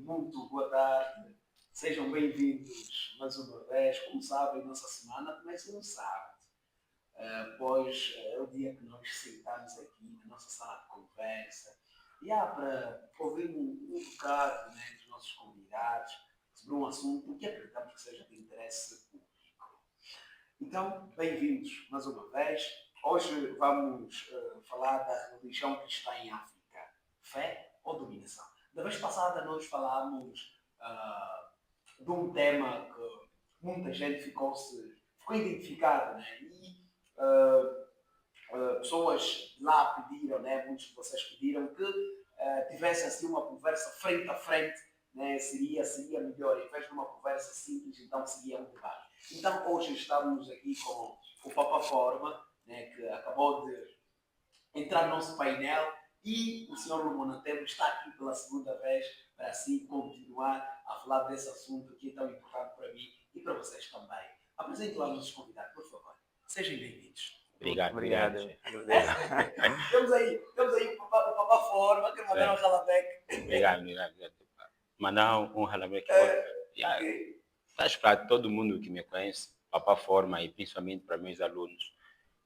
Muito boa tarde, sejam bem-vindos mais uma vez. Como sabem, nossa semana começa no sábado, pois é o dia que nós sentamos aqui na nossa sala de conversa e há para ouvir um bocado, né, dos nossos convidados sobre um assunto que acreditamos que seja de interesse público. Então, bem-vindos mais uma vez. Hoje vamos falar da religião cristã em África, fé ou dominação. Da vez passada nós falámos de um tema que muita gente ficou identificada, né? E pessoas lá pediram, né? Muitos de vocês pediram que tivesse assim uma conversa frente a frente, né? Seria melhor, em vez de uma conversa simples, então seria um debate. Então hoje estamos aqui com o Papa Forma, né? Que acabou de entrar no nosso painel e o Sr. Lumonantemo está aqui pela segunda vez para assim continuar a falar desse assunto que é tão importante para mim e para vocês também. Apresente lá os nossos convidados, por favor. Sejam bem-vindos. Obrigado. Temos aí o Papa Forma, que mandar um ralabeque. Obrigado. Mandar um ralabeque. Faz para todo mundo que me conhece, Papa Forma, e principalmente para meus alunos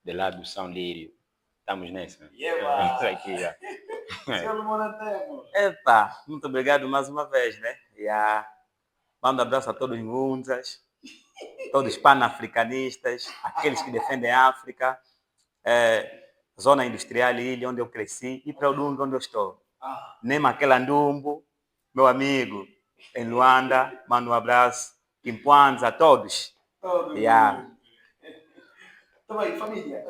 de lá do São Lírio. Estamos nessa. Estamos aqui já. Sr. Lumonantemo. Epa, muito obrigado mais uma vez, né? Mando um abraço a todos os mundas, todos os pan-africanistas, aqueles que defendem a África, zona industrial Ilha, onde eu cresci, e para o Lundu, onde eu estou. Nema Ndumbo, meu amigo, em Luanda, mando um abraço, Kimpwanza, todos. Então aí, família,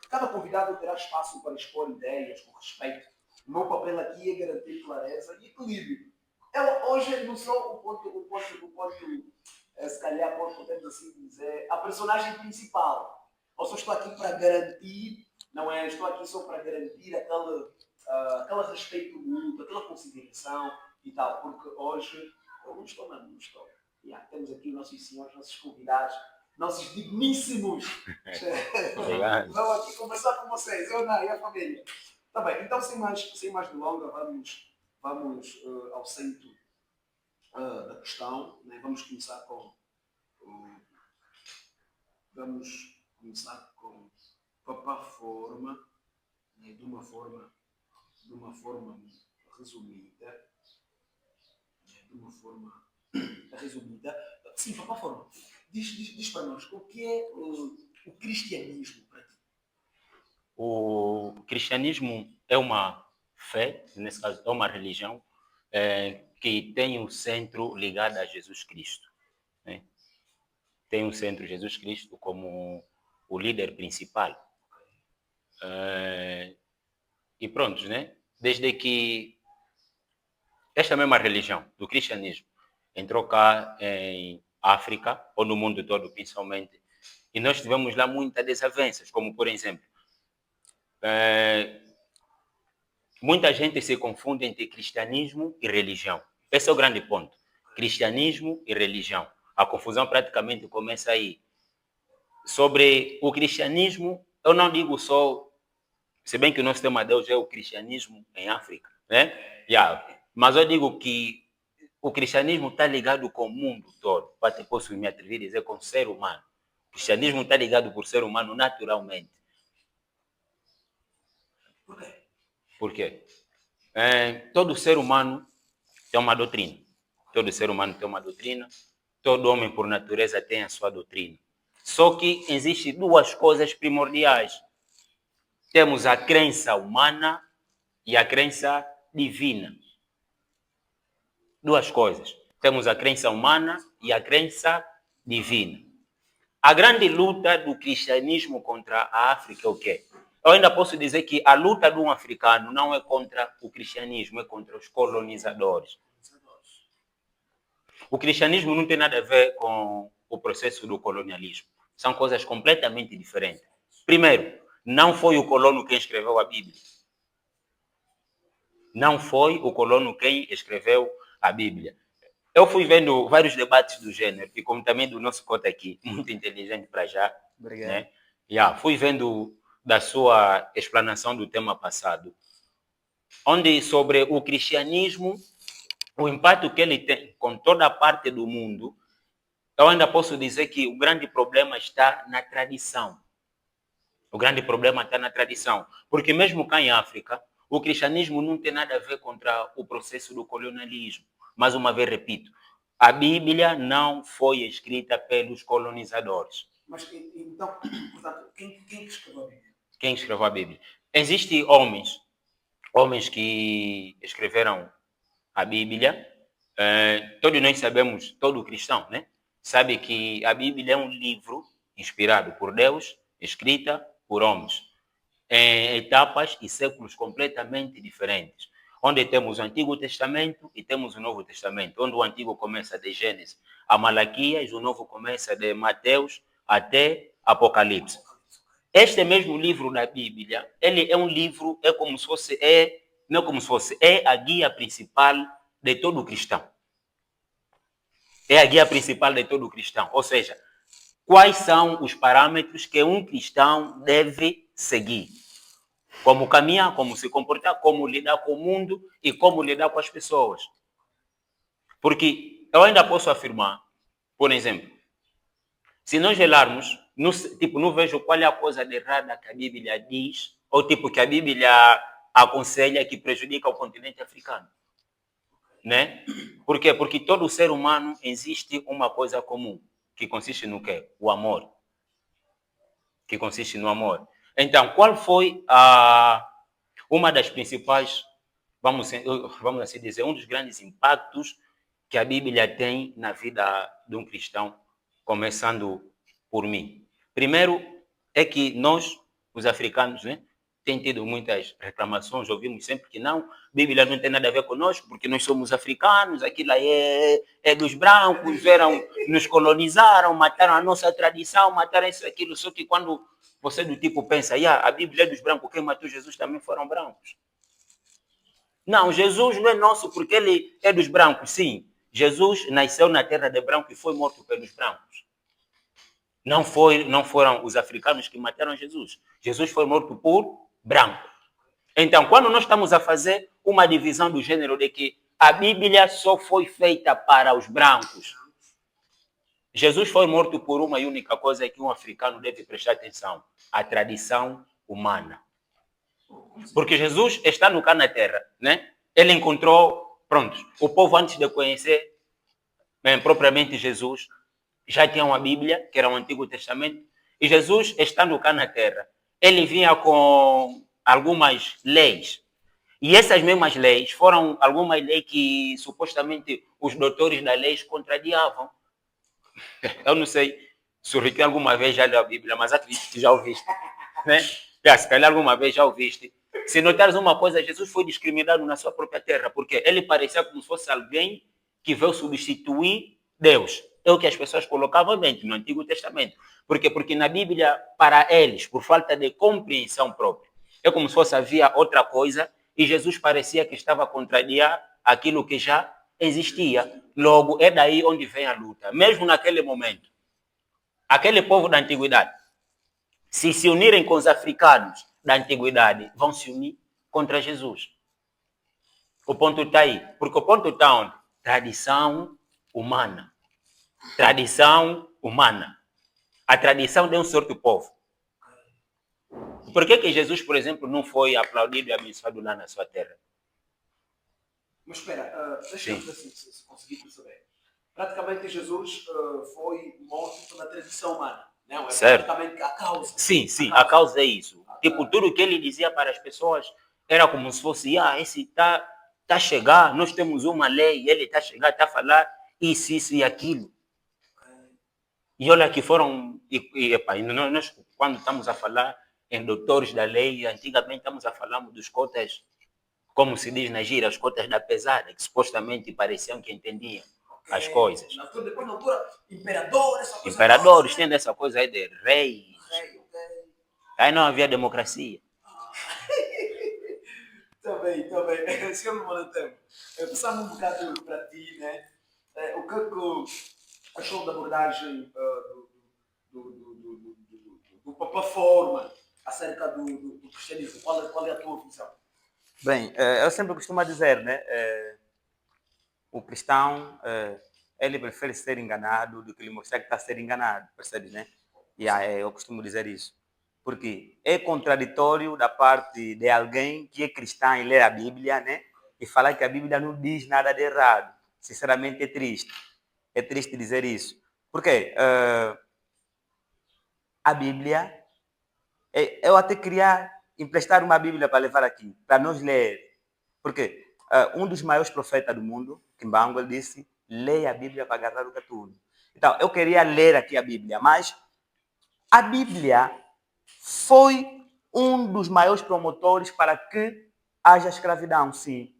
cada convidado terá espaço para expor ideias com respeito. O meu papel aqui é garantir clareza e equilíbrio. Hoje não sou o ponto, se calhar podemos assim dizer, a personagem principal. Eu só estou aqui para garantir, não é? Estou aqui só para garantir aquele respeito mútuo, aquela consideração e tal, porque hoje eu não estou. Temos aqui os nossos senhores, nossos convidados, nossos digníssimos. Obrigado. Vamos aqui conversar com vocês, eu não, e a família. Tá bem, então sem mais delongas, vamos ao centro da questão, né? Vamos começar com Papa Forma, né? de uma forma resumida. Sim, Papa Forma, diz para nós o que é o cristianismo para ti. O cristianismo é uma fé, nesse caso é uma religião, que tem um centro ligado a Jesus Cristo, né? Tem um centro Jesus Cristo como o líder principal. E pronto, né? Desde que esta mesma religião do cristianismo entrou cá em África, ou no mundo todo principalmente, e nós tivemos lá muitas desavenças, como por exemplo, muita gente se confunde entre cristianismo e religião. Esse é o grande ponto. Cristianismo e religião. A confusão praticamente começa aí. Sobre o cristianismo, eu não digo só, se bem que o nosso tema de hoje é o cristianismo em África, né? Mas eu digo que o cristianismo está ligado com o mundo todo. Até posso me atrever a dizer com o ser humano. O cristianismo está ligado com o ser humano naturalmente. Por quê? Todo ser humano tem uma doutrina. Todo ser humano tem uma doutrina. Todo homem, por natureza, tem a sua doutrina. Só que existem duas coisas primordiais. Temos a crença humana e a crença divina. Duas coisas. Temos a crença humana e a crença divina. A grande luta do cristianismo contra a África é o quê? Eu ainda posso dizer que a luta de um africano não é contra o cristianismo, é contra os colonizadores. O cristianismo não tem nada a ver com o processo do colonialismo. São coisas completamente diferentes. Primeiro, não foi o colono quem escreveu a Bíblia. Não foi o colono quem escreveu a Bíblia. Eu fui vendo vários debates do gênero, e como também do nosso cota aqui, muito inteligente para já. Obrigado. Né? Fui vendo da sua explanação do tema passado, onde sobre o cristianismo, o impacto que ele tem com toda a parte do mundo, eu ainda posso dizer que o grande problema está na tradição. O grande problema está na tradição. Porque mesmo cá em África, o cristianismo não tem nada a ver contra o processo do colonialismo. Mais uma vez repito, a Bíblia não foi escrita pelos colonizadores. Mas então, portanto, quem escreveu a Bíblia? Quem escreveu a Bíblia? Existem homens que escreveram a Bíblia. Todos nós sabemos, todo cristão, né? Sabe que a Bíblia é um livro inspirado por Deus, escrita por homens, em etapas e séculos completamente diferentes. Onde temos o Antigo Testamento e temos o Novo Testamento. Onde o Antigo começa de Gênesis a Malaquias, o Novo começa de Mateus até Apocalipse. Este mesmo livro da Bíblia, ele é um livro, é a guia principal de todo cristão. É a guia principal de todo cristão. Ou seja, quais são os parâmetros que um cristão deve seguir? Como caminhar, como se comportar, como lidar com o mundo e como lidar com as pessoas. Porque eu ainda posso afirmar, por exemplo, se nós olharmos, não vejo qual é a coisa de errada que a Bíblia diz, ou que a Bíblia aconselha que prejudica o continente africano. Né? Por quê? Porque todo ser humano existe uma coisa comum, que consiste no quê? O amor. Que consiste no amor. Então, qual foi uma das principais, vamos assim dizer, um dos grandes impactos que a Bíblia tem na vida de um cristão, começando por mim? Primeiro, é que nós, os africanos, né, tem tido muitas reclamações, ouvimos sempre que não, a Bíblia não tem nada a ver conosco, porque nós somos africanos, aquilo aí é dos brancos, nos colonizaram, mataram a nossa tradição, mataram isso, aquilo. Só que quando você do tipo pensa, a Bíblia é dos brancos, quem matou Jesus também foram brancos. Não, Jesus não é nosso porque ele é dos brancos, sim. Jesus nasceu na terra de branco e foi morto pelos brancos. Não foram os africanos que mataram Jesus. Jesus foi morto por branco. Então, quando nós estamos a fazer uma divisão do gênero de que a Bíblia só foi feita para os brancos, Jesus foi morto por uma e única coisa que um africano deve prestar atenção: a tradição humana. Porque Jesus está cá na terra, né? Ele encontrou, o povo antes de conhecer propriamente Jesus, já tinha uma Bíblia, que era o Antigo Testamento, e Jesus, estando cá na terra, ele vinha com algumas leis. E essas mesmas leis foram algumas leis que supostamente os doutores da lei contrariavam. Eu não sei se o Ricardo alguma vez já leu a Bíblia, mas acredito que já ouviste. Né? Se calhar alguma vez já ouviste. Se notares uma coisa, Jesus foi discriminado na sua própria terra, porque ele parecia como se fosse alguém que veio substituir Deus. É o que as pessoas colocavam dentro no Antigo Testamento. Por quê? Porque na Bíblia, para eles, por falta de compreensão própria, é como se fosse havia outra coisa e Jesus parecia que estava a contrariar aquilo que já existia. Logo, é daí onde vem a luta. Mesmo naquele momento, aquele povo da antiguidade, se unirem com os africanos da antiguidade, vão se unir contra Jesus. O ponto está aí. Porque o ponto está onde? Tradição humana. Tradição humana. A tradição de um certo povo. Por que Jesus, por exemplo, não foi aplaudido e abençoado lá na sua terra? Mas espera, deixa-me ver se conseguir perceber. Praticamente Jesus foi morto pela tradição humana. Não, é certo. praticamente a causa. Sim, a causa é isso. Tipo, tudo que ele dizia para as pessoas era como se fosse, esse está a chegar, nós temos uma lei, ele está a chegar, está a falar isso e aquilo. E olha que foram, nós quando estamos a falar em doutores da lei, antigamente estamos a falar dos cotas, como se diz na gíria, os cotas da pesada, que supostamente pareciam que entendiam as coisas. Depois na altura, imperadores, tendo essa coisa aí de reis. Aí não havia democracia. Está bem. Senhor Monotão, passando um bocado para ti, né? O que é que achou da abordagem do plataforma acerca do cristianismo? Qual é a tua visão? Bem, eu sempre costumo dizer, né? o cristão, ele prefere ser enganado do que lhe mostrar que está a ser enganado, percebes, né? Eu costumo dizer isso. Porque é contraditório da parte de alguém que é cristão e lê a Bíblia, né? E falar que a Bíblia não diz nada de errado. Sinceramente, é triste. É triste dizer isso. Por quê? A Bíblia, eu até queria emprestar uma Bíblia para levar aqui, para nós ler. Porque um dos maiores profetas do mundo, Kimbangu, ele disse, leia a Bíblia para agarrar o gatuno. Então, eu queria ler aqui a Bíblia, mas a Bíblia foi um dos maiores promotores para que haja escravidão, sim.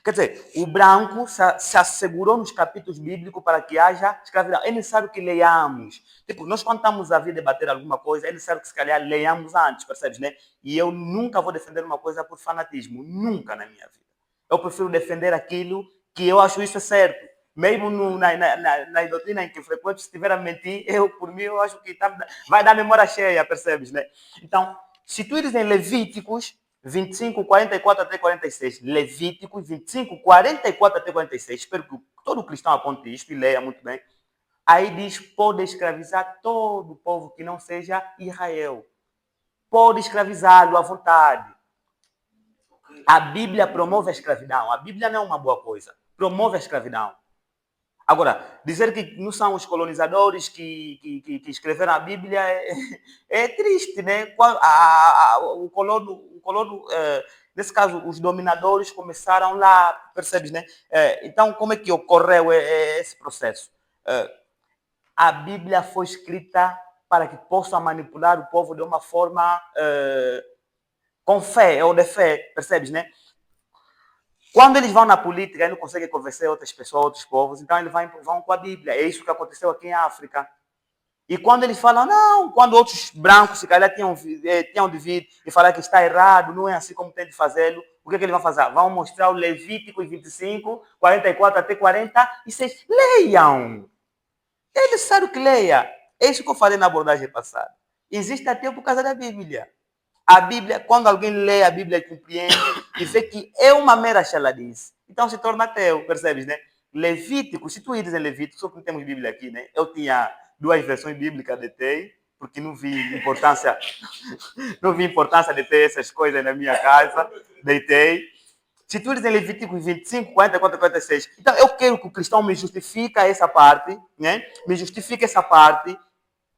Quer dizer, o branco se assegurou nos capítulos bíblicos para que haja escravidão. É necessário que leiamos. Tipo, nós quando estamos a vir debater alguma coisa, é necessário que se calhar leiamos antes, percebes, né? E eu nunca vou defender uma coisa por fanatismo. Nunca na minha vida. Eu prefiro defender aquilo que eu acho isso é certo. Mesmo na doutrina em que frequento, se estiver a mentir, por mim, eu acho que vai dar memória cheia, percebes, né? Então, se tu ires em Levíticos 25, 44 até 46. Levíticos 25, 44 até 46. Espero que todo cristão aponte isto e leia muito bem. Aí diz, pode escravizar todo o povo que não seja Israel. Pode escravizá-lo à vontade. A Bíblia promove a escravidão. A Bíblia não é uma boa coisa. Promove a escravidão. Agora, dizer que não são os colonizadores que escreveram a Bíblia é triste, né? O colono nesse caso, os dominadores começaram lá, percebes, né? Então, como é que ocorreu esse processo? A Bíblia foi escrita para que possa manipular o povo de uma forma com fé ou de fé, percebes, né? Quando eles vão na política e não conseguem convencer outras pessoas, outros povos, então eles vão com a Bíblia. É isso que aconteceu aqui em África. E quando eles falam, não, quando outros brancos, se calhar, tinham de vir e falar que está errado, não é assim como tem de fazê-lo, o que eles vão fazer? Vão mostrar o Levítico 25, 44 até 46. Leiam! É necessário que leia. É isso que eu falei na abordagem passada. Existe até por causa da Bíblia. A Bíblia, quando alguém lê a Bíblia e compreende e vê que é uma mera chaladice, então se torna ateu, percebes, né? Levítico, se tu ires em Levítico, só que não temos Bíblia aqui, né? Eu tinha 2 versões bíblicas, detei, porque não vi importância de ter essas coisas na minha casa, deitei. Se tu ires em Levítico 25, 44, 46, então eu quero que o cristão me justifique essa parte, né? Me justifique essa parte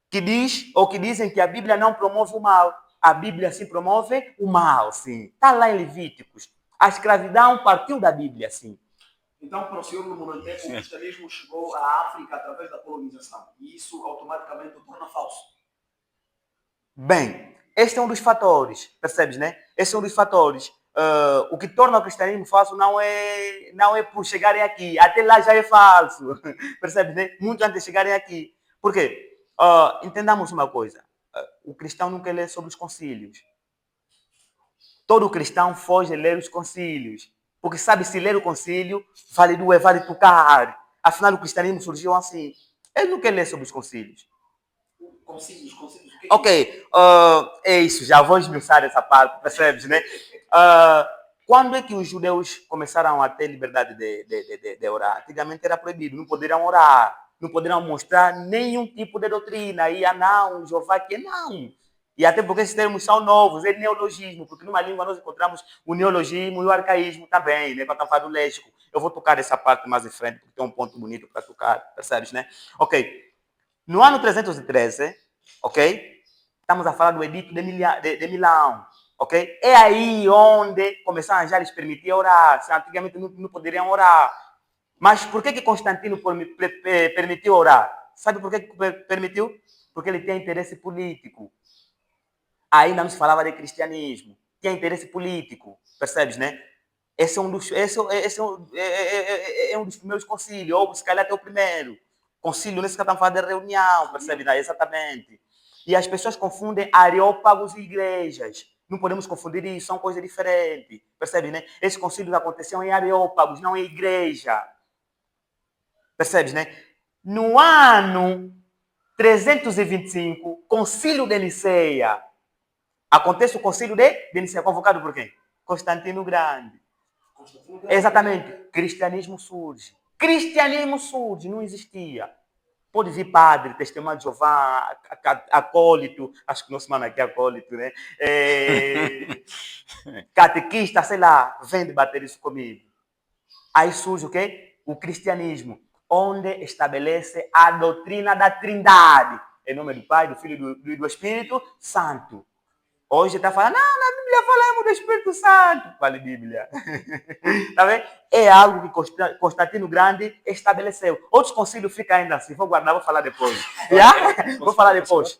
que diz, ou que dizem que a Bíblia não promove o mal. A Bíblia sim promove o mal, sim. Está lá em Levíticos. A escravidão partiu da Bíblia, sim. Então, para o senhor, no momento, o cristianismo chegou à África através da colonização. E isso automaticamente o torna falso. Bem, este é um dos fatores, percebes, né? Esse é um dos fatores. O que torna o cristianismo falso não é por chegarem aqui. Até lá já é falso. Percebes, né? Muito antes de chegarem aqui. Por quê? Entendamos uma coisa. O cristão nunca lê sobre os concílios. Todo cristão foge de ler os concílios. Porque sabe, se ler o concílio, vale doer, vale tocar. Afinal, o cristianismo surgiu assim. Ele não quer ler sobre os concílios. Concílios, o que é Ok, é isso, já vou esmiuçar essa parte, percebes, né? Quando é que os judeus começaram a ter liberdade de orar? Antigamente era proibido, não poderiam orar, não poderiam mostrar nenhum tipo de doutrina. Não, Jeová que não. E até porque esses termos são novos, é neologismo, porque numa língua nós encontramos o neologismo e o arcaísmo também, né? Para falar do léxico. Eu vou tocar essa parte mais em frente, porque tem um ponto bonito para tocar, percebes, né? Ok, no ano 313, ok? Estamos a falar do Edito de Milão, ok? É aí onde começaram já a lhes permitir orar. Antigamente não poderiam orar. Mas por que Constantino permitiu orar? Sabe por que permitiu? Porque ele tinha interesse político. Ainda não se falava de cristianismo. Tinha interesse político, percebes, né? Esse é um dos primeiros concílios, ou se calhar até o primeiro. Concílio, nesse que estamos falando de reunião, percebe? Exatamente. E as pessoas confundem areópagos e igrejas. Não podemos confundir isso, são coisas diferentes. Percebe, né? Esses concílios aconteciam em areópagos, não em igreja. Percebes, né? No ano 325, concílio de Niceia. Acontece o concílio de Niceia, convocado por quem? Constantino Grande. Exatamente. cristianismo surge. Cristianismo surge, não existia. Pode vir padre, testemunho de Jeová, acólito, acho que nosso mano aqui é acólito, né? Catequista, sei lá, vem debater isso comigo. Aí surge o quê? O cristianismo, onde estabelece a doutrina da Trindade. Em nome do Pai, do Filho e do Espírito Santo. Hoje está falando, não, na Bíblia falamos do Espírito Santo. Vale Bíblia. Tá vendo? É algo que Constantino Grande estabeleceu. Outros concílios ficam ainda assim. Vou guardar, vou falar depois. Yeah? Vou falar depois.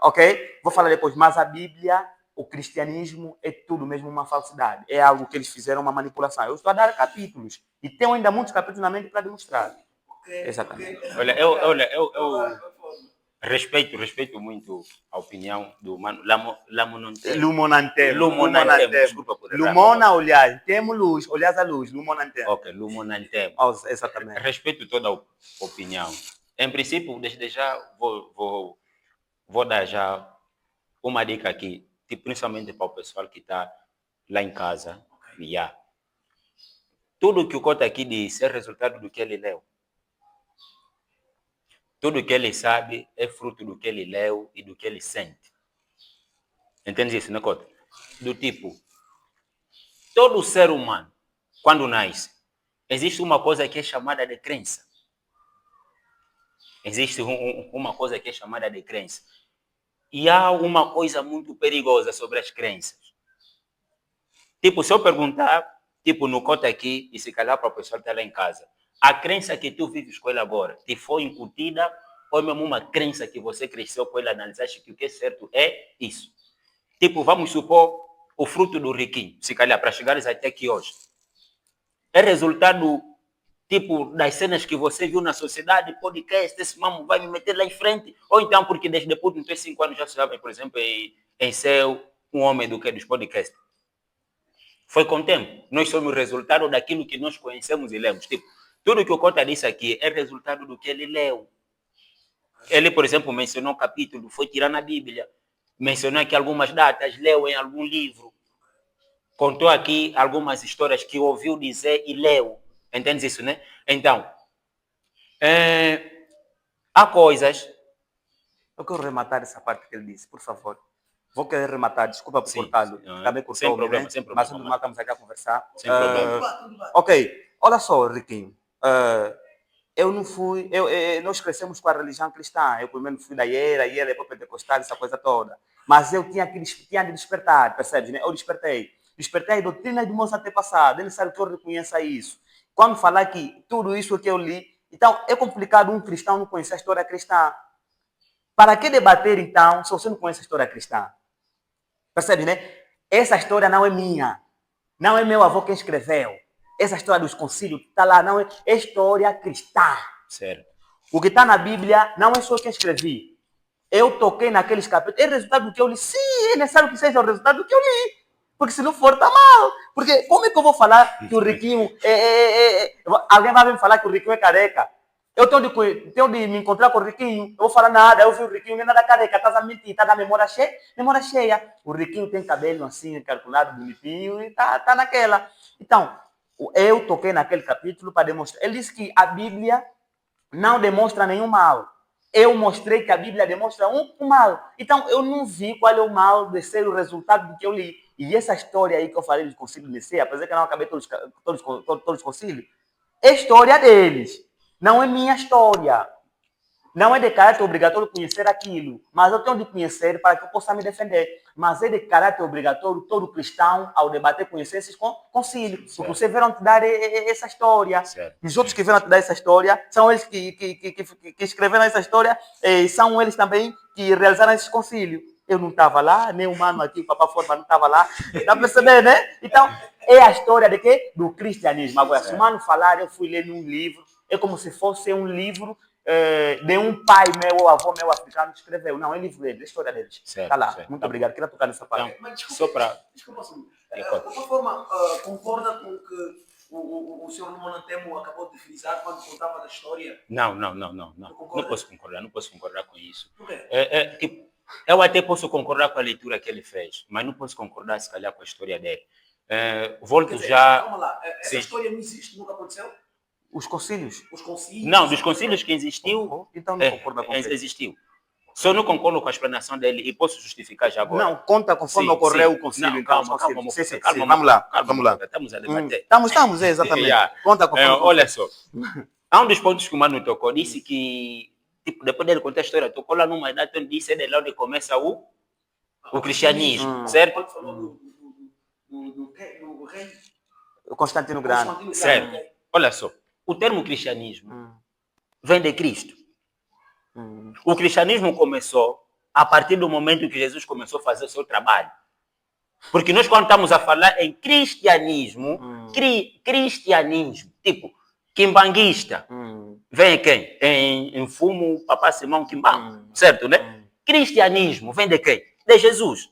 Ok? Vou falar depois. Mas a Bíblia, o cristianismo, é tudo mesmo uma falsidade. É algo que eles fizeram uma manipulação. Eu estou a dar capítulos. E tenho ainda muitos capítulos na mente para demonstrar. Exatamente. Olha, eu respeito muito a opinião do mano Lumonantem. Desculpa por errar. Lumona, olhar. Temos luz. Olhar a luz. Lumonantem. Ok, Lumonantem. Exatamente. Respeito toda a opinião. Em princípio, desde já vou dar já uma dica aqui, principalmente para o pessoal que está lá em casa. Yeah. Tudo que o Cota aqui disse é resultado do que ele leu. Tudo que ele sabe é fruto do que ele leu e do que ele sente. Entende isso, né, Cota? Do tipo, todo ser humano, quando nasce, existe uma coisa que é chamada de crença. Existe uma coisa que é chamada de crença. E há uma coisa muito perigosa sobre as crenças. Tipo, se eu perguntar, tipo, no Cota aqui, e se calhar para o pessoal que está lá em casa, a crença que tu vives com ela agora te foi incutida ou mesmo uma crença que você cresceu com ela, analisaste que o que é certo é isso? Tipo, vamos supor o fruto do riquinho, se calhar, para chegares até aqui hoje. É resultado, tipo, das cenas que você viu na sociedade, podcast, esse mamo vai me meter lá em frente, ou então porque desde depois de 5 anos já sabe, por exemplo, em ser um homem do que dos podcasts. Foi com o tempo. Nós somos o resultado daquilo que nós conhecemos e lemos. Tipo, tudo que o Cota disse aqui é resultado do que ele leu. Ele, por exemplo, mencionou um capítulo, foi tirar na Bíblia. Mencionou aqui algumas datas, leu em algum livro. Contou aqui algumas histórias que ouviu dizer e leu. Entende isso, né? Então, há coisas... Eu quero rematar essa parte que ele disse, por favor. Vou querer rematar, desculpa por cortá-lo. Também cortou, sem problema, né? sem problema. Mas nós estamos aqui a conversar. Sem problema. Ok, olha só, Riquinho. Eu não fui... nós crescemos com a religião cristã. Eu primeiro fui da IERA depois pentecostal, essa coisa toda. Mas eu tinha de despertar, percebes, né? Eu despertei. Despertei a doutrina do meus antepassados. É necessário que eu reconheça isso. Quando falar que tudo isso que eu li... Então, é complicado um cristão não conhecer a história cristã. Para que debater, então, se você não conhece a história cristã? Percebe, né? Essa história não é minha. Não é meu avô quem escreveu. Essa história dos concílios que está lá não é história cristã. Certo. O que está na Bíblia não é só quem escrevi. Eu toquei naqueles capítulos. É resultado do que eu li. Sim, é necessário que seja o resultado do que eu li. Porque se não for, está mal. Porque como é que eu vou falar que o Riquinho... Alguém vai me falar que o Riquinho é careca. Eu tenho de me encontrar com o Riquinho. Eu vou falar nada. Eu vi o Riquinho, nem nada careca. Estás a mentir. Está na memória cheia. Memória cheia. O Riquinho tem cabelo assim, calculado, bonitinho. E está naquela. Então, eu toquei naquele capítulo para demonstrar. Ele disse que a Bíblia não demonstra nenhum mal. Eu mostrei que a Bíblia demonstra um mal. Então, eu não vi qual é o mal de ser o resultado do que eu li. E essa história aí que eu falei do concílio de Nicéia, apesar que eu não acabei todos os concílios, é história deles. Não é minha história. Não é de caráter obrigatório conhecer aquilo, mas eu tenho de conhecer para que eu possa me defender. Mas é de caráter obrigatório todo cristão, ao debater, conhecer esses concílios. Porque vocês vieram te dar essa história. Certo. Os outros que vieram te dar essa história, são eles que escreveram essa história, são eles também que realizaram esses concílios. Eu não estava lá, nem o mano aqui, o Papa Forma não estava lá. Dá para perceber, né? Então, é a história de quê? Do cristianismo. Agora, se o mano falar, eu fui ler num livro, é como se fosse um livro de um pai meu ou avô meu africano que escreveu. Não, é livro dele, é a história deles. Está lá. Certo. Muito obrigado. Queria tocar nessa parte. Mas Só para... Desculpa, de qualquer forma, concorda com o que o senhor Monantemo acabou de frisar quando contava da história? Não posso concordar com isso. Por quê? Tipo, eu até posso concordar com a leitura que ele fez, mas não posso concordar, se calhar, com a história dele. Volto Quer dizer, já... calma lá, essa Sim. história não existe, nunca aconteceu? Os concílios? Os concílios? Não, dos concílios que existiu, Então não concorda com você. existiu. Só não concordo com a explanação dele e posso justificar já agora. Não, conta conforme Sim, ocorreu sim. o concílio. Não, então, calma, os concílios. calma, Sim, calma, vamos lá, calma, vamos lá. Estamos a debater. Estamos, exatamente. Yeah. Conta conforme Olha só, há um dos pontos que o Mano tocou, disse que, tipo, depois dele contar a história, tocou lá numa idade onde disse é de lá onde começa o cristianismo, certo? Quando falou do rei Constantino Grande. Constantino Certo. Grande. Olha só, o termo cristianismo vem de Cristo. O cristianismo começou a partir do momento que Jesus começou a fazer o seu trabalho. Porque nós, quando estamos a falar em cristianismo, cristianismo, tipo, quimbanguista, vem quem? Em fumo, papá Simão Quimbango, certo, né? Cristianismo vem de quem? De Jesus.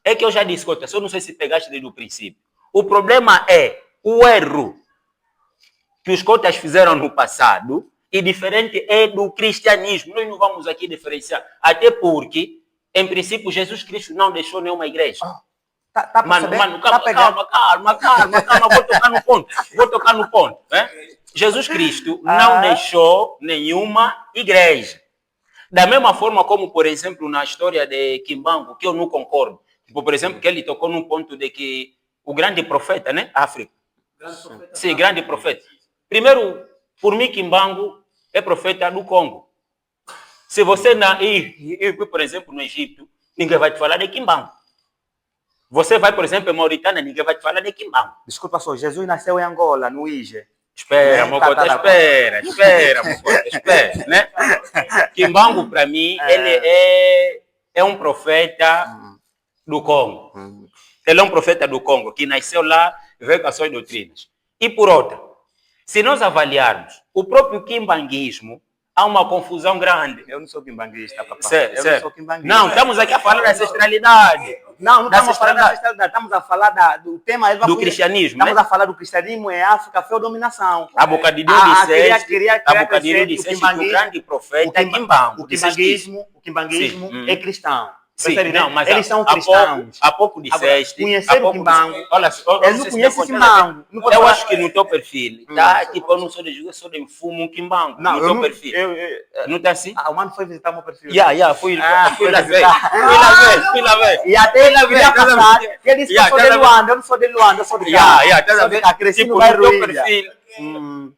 É que eu já disse, Cota, só não sei se pegaste desde o princípio. O problema é o erro que os cotas fizeram no passado e diferente é do cristianismo. Nós não vamos aqui diferenciar. Até porque, em princípio, Jesus Cristo não deixou nenhuma igreja. Mano, calma, vou tocar no ponto. Né? Jesus Cristo não deixou nenhuma igreja. Da mesma forma como, por exemplo, na história de Quimbango, que eu não concordo. Tipo, por exemplo, que ele tocou num ponto de que o grande profeta, né? África. Sim, grande profeta. Primeiro, por mim, Quimbango é profeta do Congo. Se você ir, por exemplo, no Egito, ninguém vai te falar de Quimbango. Você vai, por exemplo, em Mauritânia, ninguém vai te falar de Quimbango. Desculpa só, Jesus nasceu em Angola, no Ige. Espera, Mocota, espera, né? Quimbango, para mim, ele é um profeta do Congo. Ele é um profeta do Congo, que nasceu lá, veio com as suas doutrinas. E por outra, se nós avaliarmos o próprio quimbanguismo, há uma confusão grande. Eu não sou quimbanguista, papai. Certo. Não sou quimbanguista. Não, estamos aqui a falar da ancestralidade. Não estamos a falar da ancestralidade. Estamos a falar do tema... Do cristianismo, Estamos a falar do cristianismo em África, feodominação. A Bocadinho disseste que o grande profeta é Quimbango. O quimbanguismo é cristão. Sim, não, mas eles são cristãos. Há pouco disseste... Conheceram o Quimbango. Olha, eu não conheço Quimbango. Eu acho que no teu perfil, tá? Tipo, eu não sou de julho, eu sou de fumo Quimbango. No teu perfil. Não está assim? O mano foi visitar o meu perfil. Fui lá ver. E até ele queria passar. Ele disse que eu sou de Luanda. Eu não sou de Luanda, eu sou de cá. Cresci no bairro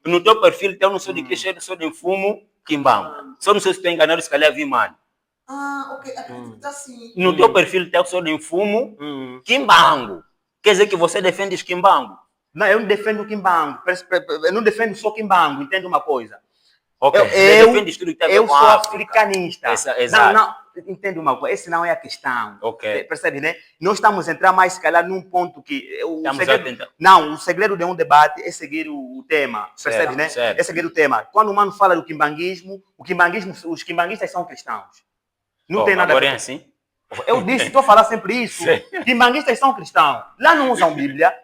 no teu perfil, eu não sou de Cristo, eu sou de fumo Quimbango. Só não sei se estou enganado, se calhar vi mal. Ok. Acredito assim. No teu perfil, eu sou de fumo Quimbango. Quer dizer que você defende os Quimbango? Não, eu não defendo o Quimbango. Eu não defendo só Quimbango, entende uma coisa? Ok, eu sou africanista. Exato. Não, entende uma coisa? Essa não é a questão. Ok. Percebe, né? Nós estamos a entrar mais, se calhar, num ponto que... o segredo de um debate é seguir o tema. Percebe, né? Certo. É seguir o tema. Quando o mano fala do quimbanguismo, os quimbanguistas são cristãos. Não tem nada a ver. Agora é assim? Eu disse, estou a falar sempre isso. Quimbanguistas são cristãos. Lá não usam Bíblia.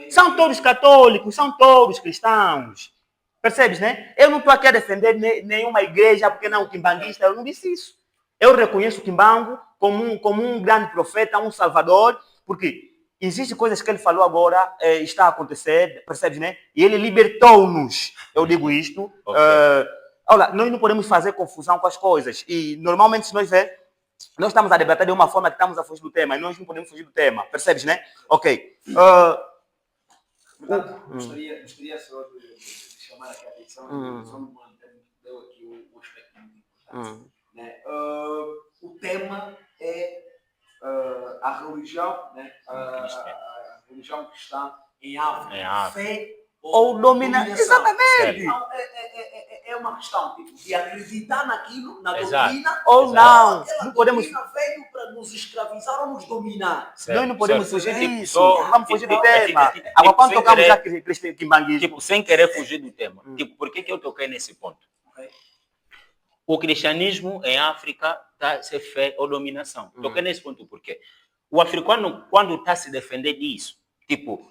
São todos católicos, são todos cristãos. Percebes, né? Eu não estou aqui a defender nenhuma igreja porque não quimbanguista. Eu não disse isso. Eu reconheço o Quimbango como um grande profeta, um salvador, porque existem coisas que ele falou agora, está a acontecer, percebes, né? E ele libertou-nos. Eu digo isto. Olha, nós não podemos fazer confusão com as coisas. E, normalmente, se nós ver, nós estamos a debater de uma forma que estamos a fugir do tema. E nós não podemos fugir do tema. Percebes, né? Ok. Gostaria só de chamar aqui a atenção. Só no deu aqui o aspecto muito importante. Né? O tema é a religião, né? A religião cristã em África. Fé ou dominação. Exatamente. Então, é uma questão tipo, de acreditar naquilo, na doutrina, ou não. Não podemos. Veio para nos escravizar ou nos dominar. Nós não podemos fugir disso. Não vamos fugir do tema. Agora, quando tocamos já quimbanguismo. Tipo, sem querer fugir do tema. Tipo, por que eu toquei nesse ponto? O cristianismo em África está a ser fé ou dominação. Toquei nesse ponto por quê? O africano, quando está a se defender disso, tipo,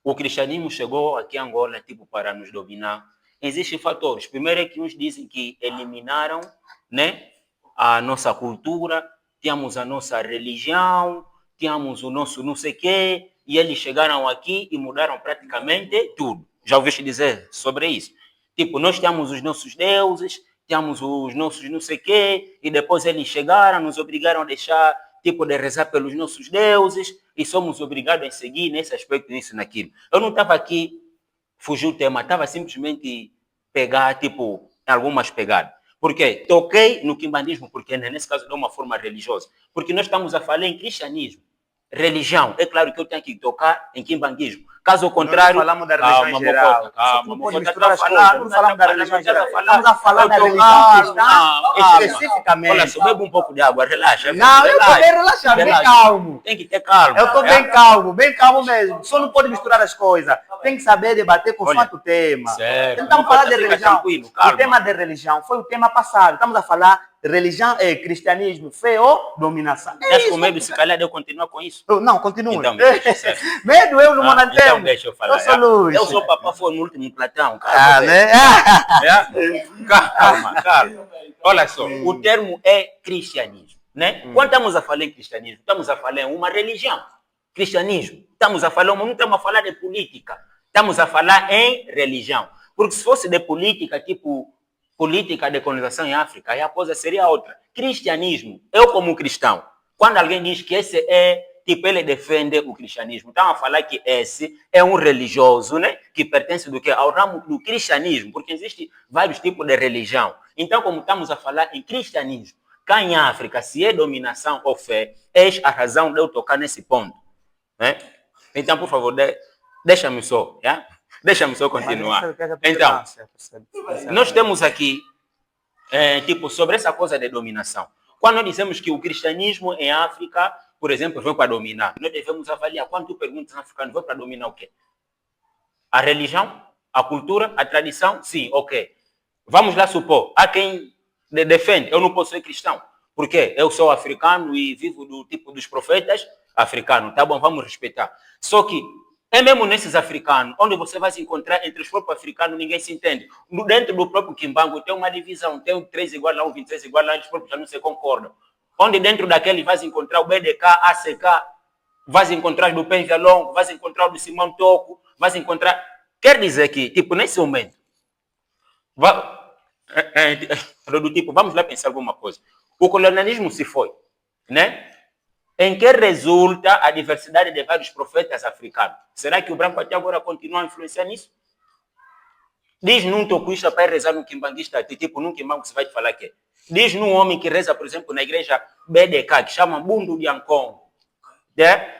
o cristianismo chegou aqui em Angola tipo, para nos dominar. Existem fatores. Primeiro é que uns dizem que eliminaram, né, a nossa cultura, tínhamos a nossa religião, tínhamos o nosso não sei quê, e eles chegaram aqui e mudaram praticamente tudo. Já ouviste dizer sobre isso? Tipo, nós tínhamos os nossos deuses, tínhamos os nossos não sei quê, e depois eles chegaram, nos obrigaram a deixar, tipo, de rezar pelos nossos deuses, e somos obrigados a seguir nesse aspecto, nisso, naquilo. Eu não estava aqui fugir do tema, estava simplesmente pegar, tipo, algumas pegadas. Por quê? Toquei no quimbandismo, porque nesse caso de uma forma religiosa. Porque nós estamos a falar em cristianismo. Religião. É claro que eu tenho que tocar em quimbandismo. Caso contrário... Nós não falamos da religião em geral. Calma, Pode misturar as coisas. Não falamos da religião em geral. Estamos a falar da religião cristã especificamente. Olha só, bebe um pouco de água, relaxa. Não, eu estou bem relaxado, bem calmo. Tem que ter calma. Eu estou bem calmo mesmo. Só não pode misturar as coisas. Tem que saber debater consoante o tema. Certo. Tentamos falar de religião. Calma. O tema de religião foi o tema passado. Estamos a falar religião, cristianismo, fé ou dominação. Estás com medo, se calhar, de eu continuar com isso? Não, continua. Então, certo. Medo eu não mando Então, deixa eu falar. Eu sou luz. Eu sou papá, foi no último Platão. Calma, né? Calma. Olha só, o termo é cristianismo, né? Quando estamos a falar em cristianismo, estamos a falar em uma religião. Cristianismo. Não estamos a falar de política. Estamos a falar em religião. Porque se fosse de política, tipo política de colonização em África, aí a coisa seria outra. Cristianismo, eu como cristão, quando alguém diz que esse é, tipo, ele defende o cristianismo, estão a falar que esse é um religioso, né? Que pertence do quê? Ao ramo do cristianismo, porque existem vários tipos de religião. Então, como estamos a falar em cristianismo, cá em África, se é dominação ou fé, eis a razão de eu tocar nesse ponto. Né? Então, por favor, deixa-me só, yeah? Deixa-me só continuar. Então, nós temos aqui, tipo, sobre essa coisa de dominação. Quando nós dizemos que o cristianismo em África, por exemplo, veio para dominar, nós devemos avaliar quando tu perguntas africano, veio para dominar o quê? A religião, a cultura, a tradição? Sim, ok. Vamos lá supor, há quem defende, eu não posso ser cristão, porque eu sou africano e vivo do tipo dos profetas africanos, tá bom, vamos respeitar. Só que é mesmo nesses africanos, onde você vai se encontrar entre os próprios africanos, ninguém se entende. Dentro do próprio Quimbango tem uma divisão, tem o 3 igual a 1, 23 igual a 1, eles próprios já não se concordam. Onde dentro daquele vai se encontrar o BDK, ACK, vai se encontrar o do Penja Longo, vai se encontrar o do Simão Toco, vai se encontrar... Quer dizer que, tipo, nesse momento, do tipo, vamos lá pensar alguma coisa. O colonialismo se foi, né? Em que resulta a diversidade de vários profetas africanos? Será que o branco até agora continua a influenciar nisso? Diz num tocuista para rezar num quimbanguista, tipo, num quimbango você vai te falar que é. Diz num homem que reza, por exemplo, na igreja BDK, que chama Bundu de Ankongo.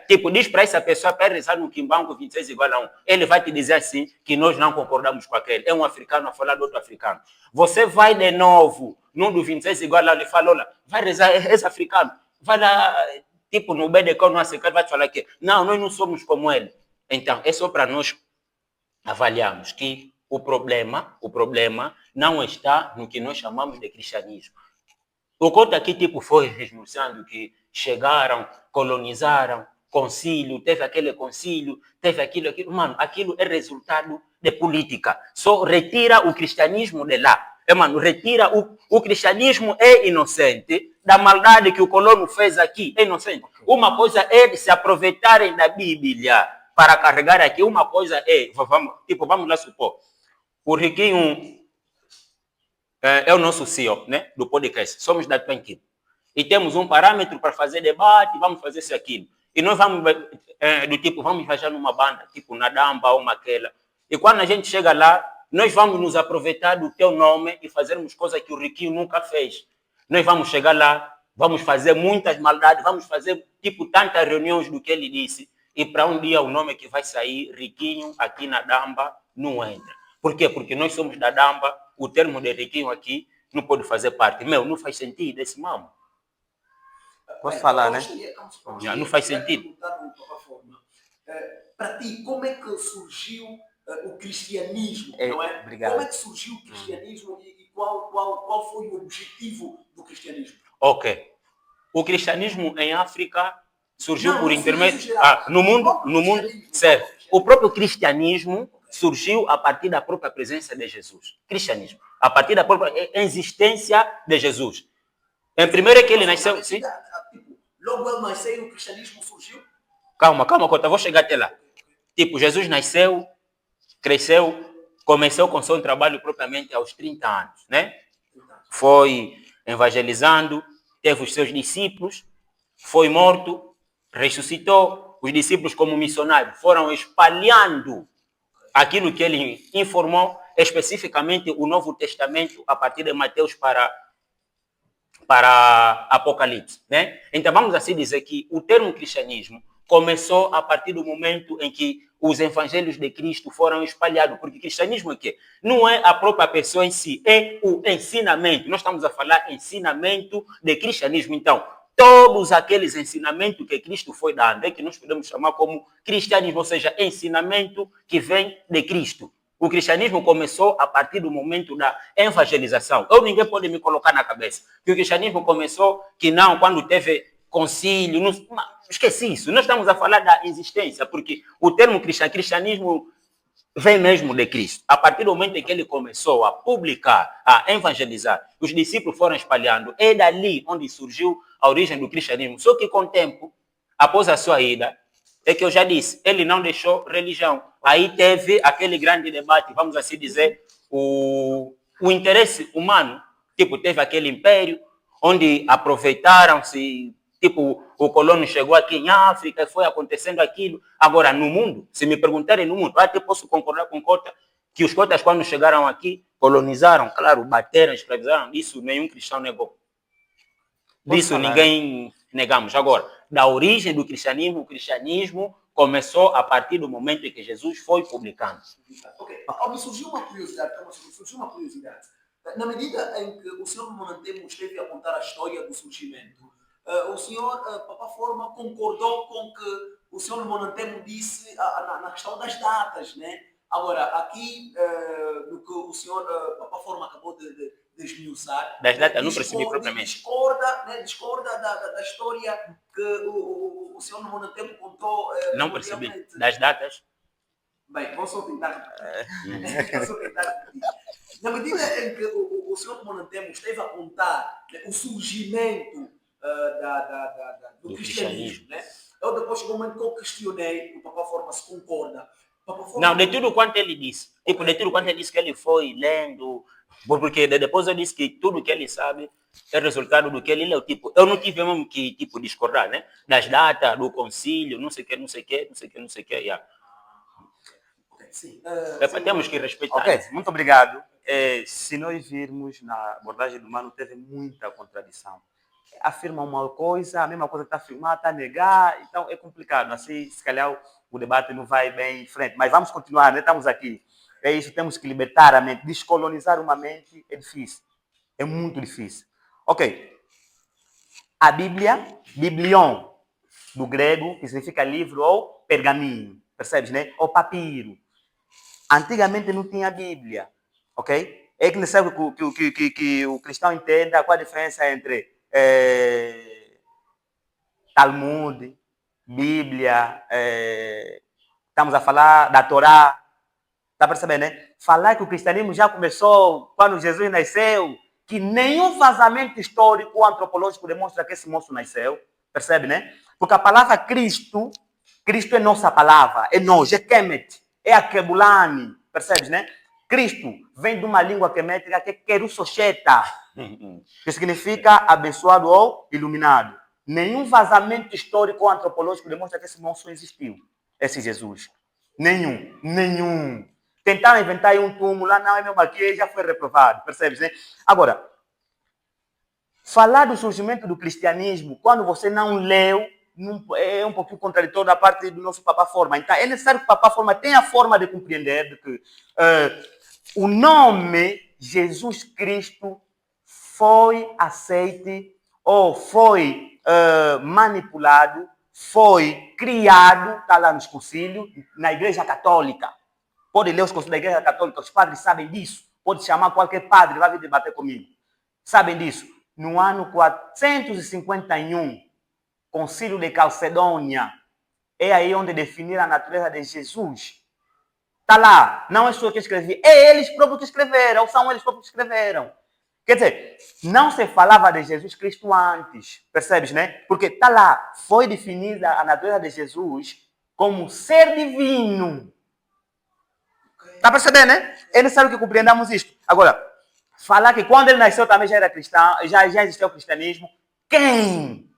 Tipo, diz para essa pessoa para rezar no quimbango 26 igual a 1. Ele vai te dizer assim, que nós não concordamos com aquele. É um africano a falar do outro africano. Você vai de novo, num do 26 igual a 1, ele fala, olha, vai rezar, esse africano. Vai lá... Tipo, no BDK, no ACK, vai te falar que não, nós não somos como ele. Então, é só para nós avaliarmos que o problema não está no que nós chamamos de cristianismo. O conto aqui, tipo, foi esmiuçando que chegaram, colonizaram, concílio, teve aquele concílio, teve aquilo. Mano, aquilo é resultado de política. Só retira o cristianismo de lá. Mano, retira o cristianismo é inocente da maldade que o colono fez aqui, é inocente. Uma coisa é se aproveitarem da Bíblia para carregar aqui, uma coisa é, vamos lá supor, o Riquinho é o nosso CEO, né, do podcast, somos da Twenkin, e temos um parâmetro para fazer debate, vamos fazer isso e aquilo, e nós vamos, do tipo, vamos viajar numa banda, tipo na Damba ou Maquela, e quando a gente chega lá, nós vamos nos aproveitar do teu nome e fazermos coisas que o Riquinho nunca fez. Nós vamos chegar lá, vamos fazer muitas maldades, vamos fazer tipo tantas reuniões do que ele disse. E para um dia o nome que vai sair, Riquinho, aqui na Damba, não entra. Por quê? Porque nós somos da Damba, o termo de Riquinho aqui não pode fazer parte. Não faz sentido esse mamo. Posso falar, né? Não faz sentido. Para ti, como é que surgiu o cristianismo, não é? Obrigado. Como é que surgiu o cristianismo e qual foi o objetivo do cristianismo? Ok. O cristianismo em África surgiu por intermédio... no mundo, certo. O próprio cristianismo surgiu a partir da própria presença de Jesus. Cristianismo. A partir da própria existência de Jesus. Em primeiro é que ele nasceu... Sim? Logo ele nasceu, o cristianismo surgiu? Calma, Cota, vou chegar até lá. Tipo, Jesus nasceu, cresceu, começou com seu trabalho propriamente aos 30 anos, né? Foi evangelizando, teve os seus discípulos, foi morto, ressuscitou. Os discípulos, como missionários, foram espalhando aquilo que ele informou, especificamente o Novo Testamento, a partir de Mateus para Apocalipse, né? Então, vamos assim dizer que o termo cristianismo começou a partir do momento em que os evangelhos de Cristo foram espalhados, porque cristianismo é o quê? Não é a própria pessoa em si, é o ensinamento. Nós estamos a falar ensinamento de cristianismo. Então, todos aqueles ensinamentos que Cristo foi dando, é que nós podemos chamar como cristianismo, ou seja, ensinamento que vem de Cristo. O cristianismo começou a partir do momento da evangelização. Ninguém pode me colocar na cabeça que o cristianismo começou que não, quando teve concílio, não, esqueci isso. Nós estamos a falar da existência, porque o termo cristianismo vem mesmo de Cristo. A partir do momento em que ele começou a publicar, a evangelizar, os discípulos foram espalhando. É dali onde surgiu a origem do cristianismo. Só que com o tempo, após a sua ida, é que eu já disse, ele não deixou religião. Aí teve aquele grande debate, vamos assim dizer, o interesse humano. Tipo, teve aquele império onde aproveitaram-se, tipo, o colono chegou aqui em África, foi acontecendo aquilo. Agora, no mundo, se me perguntarem no mundo, até posso concordar com Cota, que os cotas, quando chegaram aqui, colonizaram, claro, bateram, escravizaram, isso nenhum cristão negou. Disso ninguém negamos. Agora, da origem do cristianismo, o cristianismo começou a partir do momento em que Jesus foi publicando. Ok, me surgiu uma curiosidade. Na medida em que o senhor Monantemo esteve a contar a história do surgimento, o senhor, Papa Forma, concordou com o que o senhor Monantemo disse na questão das datas, né? Agora, aqui, do que o senhor Papa Forma acabou de esmiuçar, das datas, não percebi propriamente. Discorda da história que o senhor Monantemo contou. Não percebi. Das datas? Bem, vou só tentar repetir. Na medida em que o senhor Monantemo esteve a contar, né, o surgimento do cristianismo, né? Eu depois chegou um momento que eu questionei, o Papa Forma se concorda. Não, de tudo quanto ele disse. Tipo, de tudo quanto ele disse que ele foi lendo, porque depois eu disse que tudo que ele sabe é resultado do que ele leu. Tipo, eu não tive mesmo que tipo, discordar, né? Das datas, do concílio, não sei o que. Yeah. Sim. Temos que respeitar. Ok, muito obrigado. Se nós virmos na abordagem do Mano, teve muita contradição. Afirma uma coisa, a mesma coisa que está a afirmar, está a negar, então é complicado. Assim, se calhar o debate não vai bem em frente. Mas vamos continuar, né? Estamos aqui. É isso, temos que libertar a mente. Descolonizar uma mente é difícil. É muito difícil. Ok. A Bíblia, biblion, do grego, que significa livro ou pergaminho. Percebes, né? Ou papiro. Antigamente não tinha Bíblia, ok? É que necessário que o cristão entenda qual a diferença entre Talmud, Bíblia, estamos a falar da Torá, está percebendo, né? Falar que o cristianismo já começou quando Jesus nasceu, que nenhum vazamento histórico ou antropológico demonstra que esse moço nasceu, percebe, né? Porque a palavra Cristo é nossa palavra, é nós, é Kemet. É a Kebulani, percebes, né? Cristo vem de uma língua quemétrica que é Kerusosheta, que significa abençoado ou iluminado. Nenhum vazamento histórico ou antropológico demonstra que esse monstro existiu, esse Jesus. Nenhum. Tentaram inventar aí um túmulo, lá não, é mesmo aqui, já foi reprovado, percebes, né? Agora, falar do surgimento do cristianismo, quando você não leu, é um pouquinho contraditório da parte do nosso Papa Forma. Então, é necessário que o Papa Forma tenha a forma de compreender de que o nome Jesus Cristo foi aceite ou foi manipulado, foi criado, está lá nos concílios, na Igreja Católica. Pode ler os concílios da Igreja Católica, os padres sabem disso. Pode chamar qualquer padre, vai vir debater comigo. Sabem disso. No ano 451, Concílio de Calcedônia, é aí onde definiram a natureza de Jesus. Está lá, não é só eu que escrevi, é eles próprios que escreveram, ou são eles próprios que escreveram. Quer dizer, não se falava de Jesus Cristo antes, percebes, né? Porque está lá, foi definida a natureza de Jesus como ser divino. Está a perceber, né? É necessário que compreendamos isto. Agora, falar que quando ele nasceu também já era cristão, já existia o cristianismo. Quem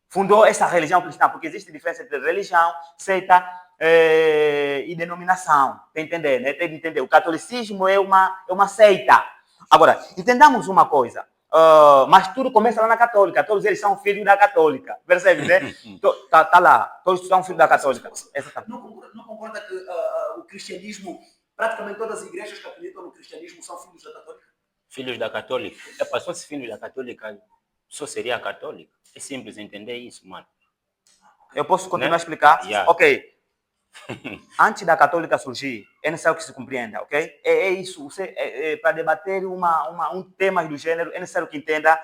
fundou essa religião cristã? Porque existe diferença entre religião, seita e denominação. Tem que entender, né? Tem que entender. O catolicismo é uma seita. Agora, entendamos uma coisa. Mas tudo começa lá na católica. Todos eles são filhos da católica. Percebe, né? Tá lá. Todos são filhos da católica. Não concorda que o cristianismo, praticamente todas as igrejas que acreditam no cristianismo são filhos da católica? Filhos da católica? É, só se filhos da católica só seria católica. É simples entender isso, mano. Eu posso continuar a explicar? Yeah. Ok. Antes da católica surgir, é necessário que se compreenda, ok? É isso. Para debater um tema do gênero, é necessário que entenda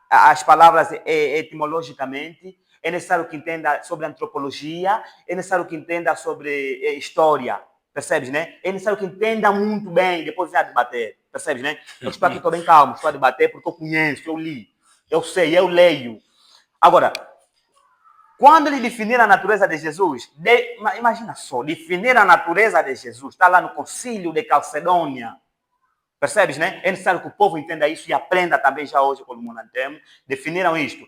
as palavras etimologicamente, é necessário que entenda sobre antropologia, é necessário que entenda sobre história, percebes, né? É necessário que entenda muito bem, depois vai debater, percebes, né? Eu estou aqui, estou bem calmo, estou a debater porque eu conheço, eu li, eu sei, eu leio. Agora, quando eles definiram a natureza de Jesus, imagina só, definir a natureza de Jesus, está lá no Concílio de Calcedônia. Percebes, né? É necessário que o povo entenda isso e aprenda também já hoje, como nós temos. Definiram isto.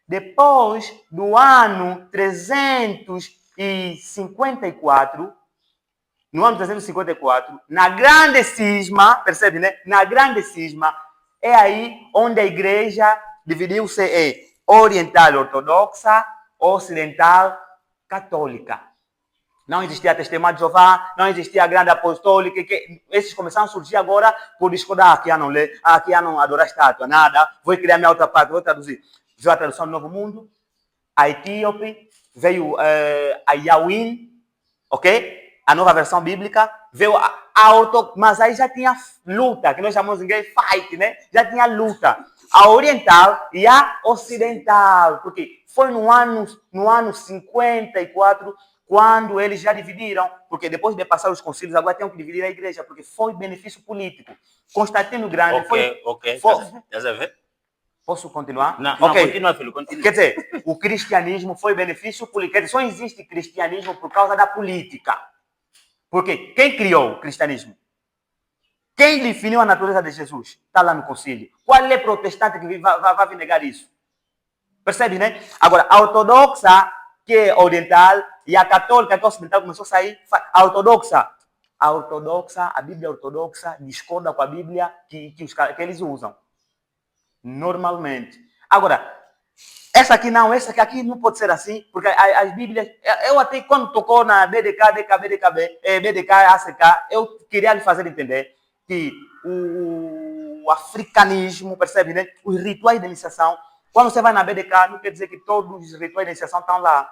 Depois do ano 354, no ano 354, na grande cisma, percebe, né? Na grande cisma, é aí onde a igreja dividiu-se em oriental ortodoxa, ocidental católica. Não existia a Testemunha de Jeová, não existia a grande apostólica, que esses começaram a surgir agora por discordar, aqui não ler, aqui não adorar estátua, nada. Vou criar minha outra parte, vou traduzir. Veio a tradução do Novo Mundo, a Etíope, veio a Yahweh, ok? A nova versão bíblica, veio a mas aí já tinha luta, que nós chamamos em inglês fight, né? Já tinha luta. A oriental e a ocidental, porque foi no ano 54, quando eles já dividiram, porque depois de passar os concílios, agora tem que dividir a igreja, porque foi benefício político. Constantino Grande foi... Estás a ver? Posso continuar? Não, okay. Continua, filho, continua. Quer dizer, o cristianismo foi benefício político. Só existe cristianismo por causa da política. Porque quem criou o cristianismo? Quem definiu a natureza de Jesus? Está lá no concílio. Qual é protestante que vai negar isso? Percebe, né? Agora, a ortodoxa, que é oriental, e a católica, que é ocidental, começou a sair. A ortodoxa, a Bíblia ortodoxa discorda com a Bíblia que eles usam. Normalmente. Agora, essa aqui não pode ser assim, porque as Bíblias, eu até quando tocou na BDK, ACK, eu queria lhe fazer entender que o africanismo, percebe, né? Os rituais de iniciação, quando você vai na BDK, não quer dizer que todos os rituais de iniciação estão lá.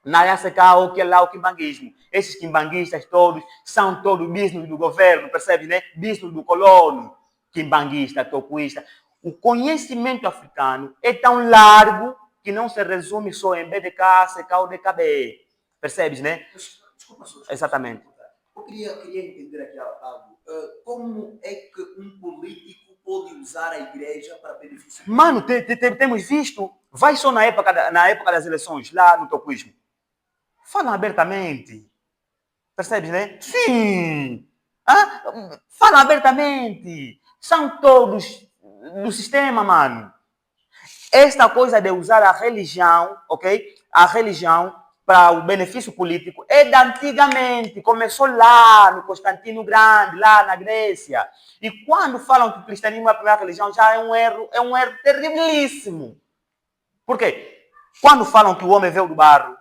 Na ACK, ou que é lá o quimbanguismo. Esses quimbanguistas todos são todos bisnos do governo, percebe, né? Bisnos do colono, quimbanguista, tocuísta. O conhecimento africano é tão largo que não se resume só em BDK, ACK ou DKB. Percebes, né? Desculpa, senhor. Exatamente. Eu queria entender aqui algo. Como é que um político pode usar a igreja para beneficiar? Mano, temos visto. Vai só na época das eleições, lá no tocuísmo. Falam abertamente. Percebes, né? Sim. Falam abertamente. São todos do sistema, mano. Esta coisa de usar a religião, ok? A religião para o benefício político é de antigamente. Começou lá no Constantino Grande, lá na Grécia. E quando falam que o cristianismo é a primeira religião, já é um erro terribilíssimo. Por quê? Quando falam que o homem veio do barro,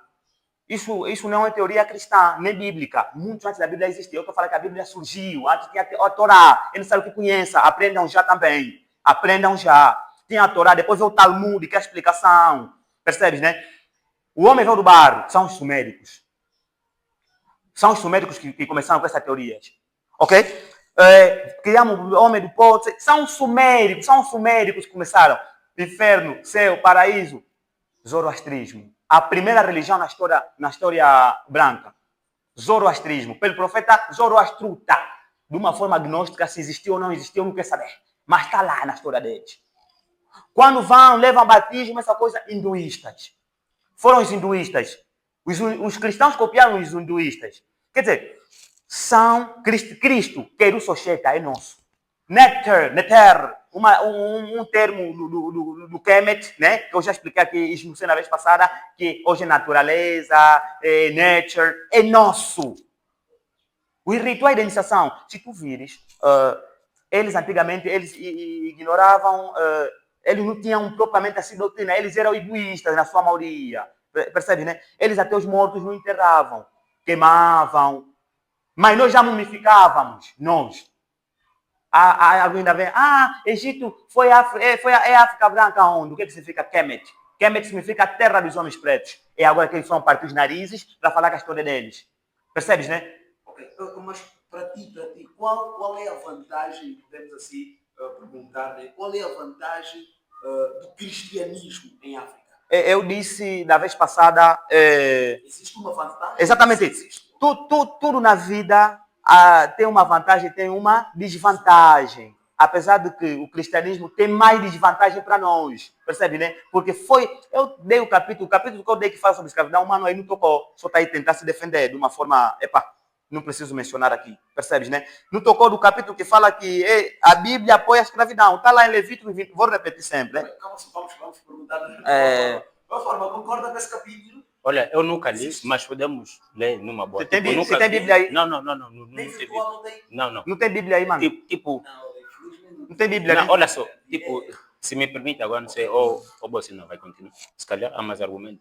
isso não é teoria cristã, nem bíblica. Muito antes da Bíblia existia. Eu estou falando que a Bíblia surgiu, antes tinha a Torá. Eles sabem o que conheçam, aprendam já também. Aprendam já. Tinha a Torá, depois veio o Talmud, que é a explicação. Percebes, né? O homem veio do barro, são os suméricos. São os suméricos que começaram com essas teorias. Ok? Criamos o homem do pó. São os suméricos que começaram. Inferno, céu, paraíso. Zoroastrismo. A primeira religião na história branca. Zoroastrismo. Pelo profeta Zoroastruta. De uma forma agnóstica, se existiu ou não existiu, não quer saber. Mas está lá na história deles. Quando vão, levam batismo, essa coisa, hinduístas. Foram os hinduístas. Os cristãos copiaram os hinduístas. Quer dizer, são Cristo, Kerusosheta, é nosso. Neter, um termo do Kemet, né? Que eu já expliquei aqui, isso na vez passada, que hoje é natureza, é nature, é nosso. Os rituais de iniciação, se tu vires, eles antigamente, eles ignoravam, eles não tinham propriamente assim doutrina, eles eram egoístas na sua maioria, percebe, né? Eles até os mortos não enterravam, queimavam, mas nós já mumificávamos, nós. Alguém ainda vem, Egito é África Branca onde? O que significa Kemet? Kemet significa terra dos homens pretos. E agora que eles são partidos os narizes para falar com a história deles. Percebes, né? Ok, mas para ti, qual é a vantagem, podemos assim perguntar, né? Qual é a vantagem do cristianismo em África? Eu disse na vez passada... Existe uma vantagem? Exatamente isso. Tudo na vida tem uma vantagem e tem uma desvantagem. Apesar de que o cristianismo tem mais desvantagem para nós. Percebe, né? Porque eu dei o capítulo que eu dei que fala sobre escravidão, o mano aí não tocou. Só está aí tentar se defender de uma forma... não preciso mencionar aqui. Percebes, né? Não tocou do capítulo que fala que a Bíblia apoia a escravidão. Está lá em Levítico 20. Vou repetir sempre, né? Calma, vamos perguntar. Qual forma? Concorda com esse capítulo? Olha, eu nunca li, mas podemos ler numa boa. Você tem Bíblia aí? Não. Nem virtual, não tem? Não. Não tem Bíblia aí, mano? Tipo... Não tem Bíblia, né? Olha só, tipo, se me permite agora, não sei, ou você não vai continuar. Se calhar há mais argumento.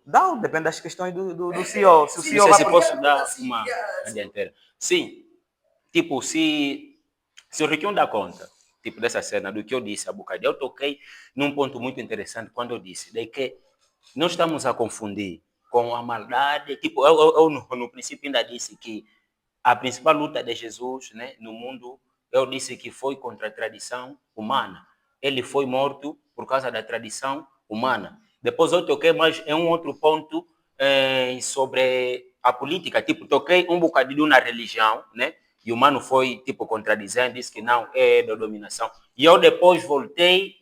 Não, depende das questões do CEO. Se o CEO Não sei vai... se posso dar uma adianteira. Sim, tipo, se o Riquinho dá conta, tipo, dessa cena, do que eu disse há bocado, eu toquei num ponto muito interessante quando eu disse de que não estamos a confundir com a maldade. Tipo, eu no princípio ainda disse que a principal luta de Jesus, né, no mundo, eu disse que foi contra a tradição humana. Ele foi morto por causa da tradição humana. Depois eu toquei mais em um outro ponto sobre a política. Tipo, toquei um bocadinho na religião, né? E o mano foi, tipo, contradizendo, disse que não, é da dominação. E eu depois voltei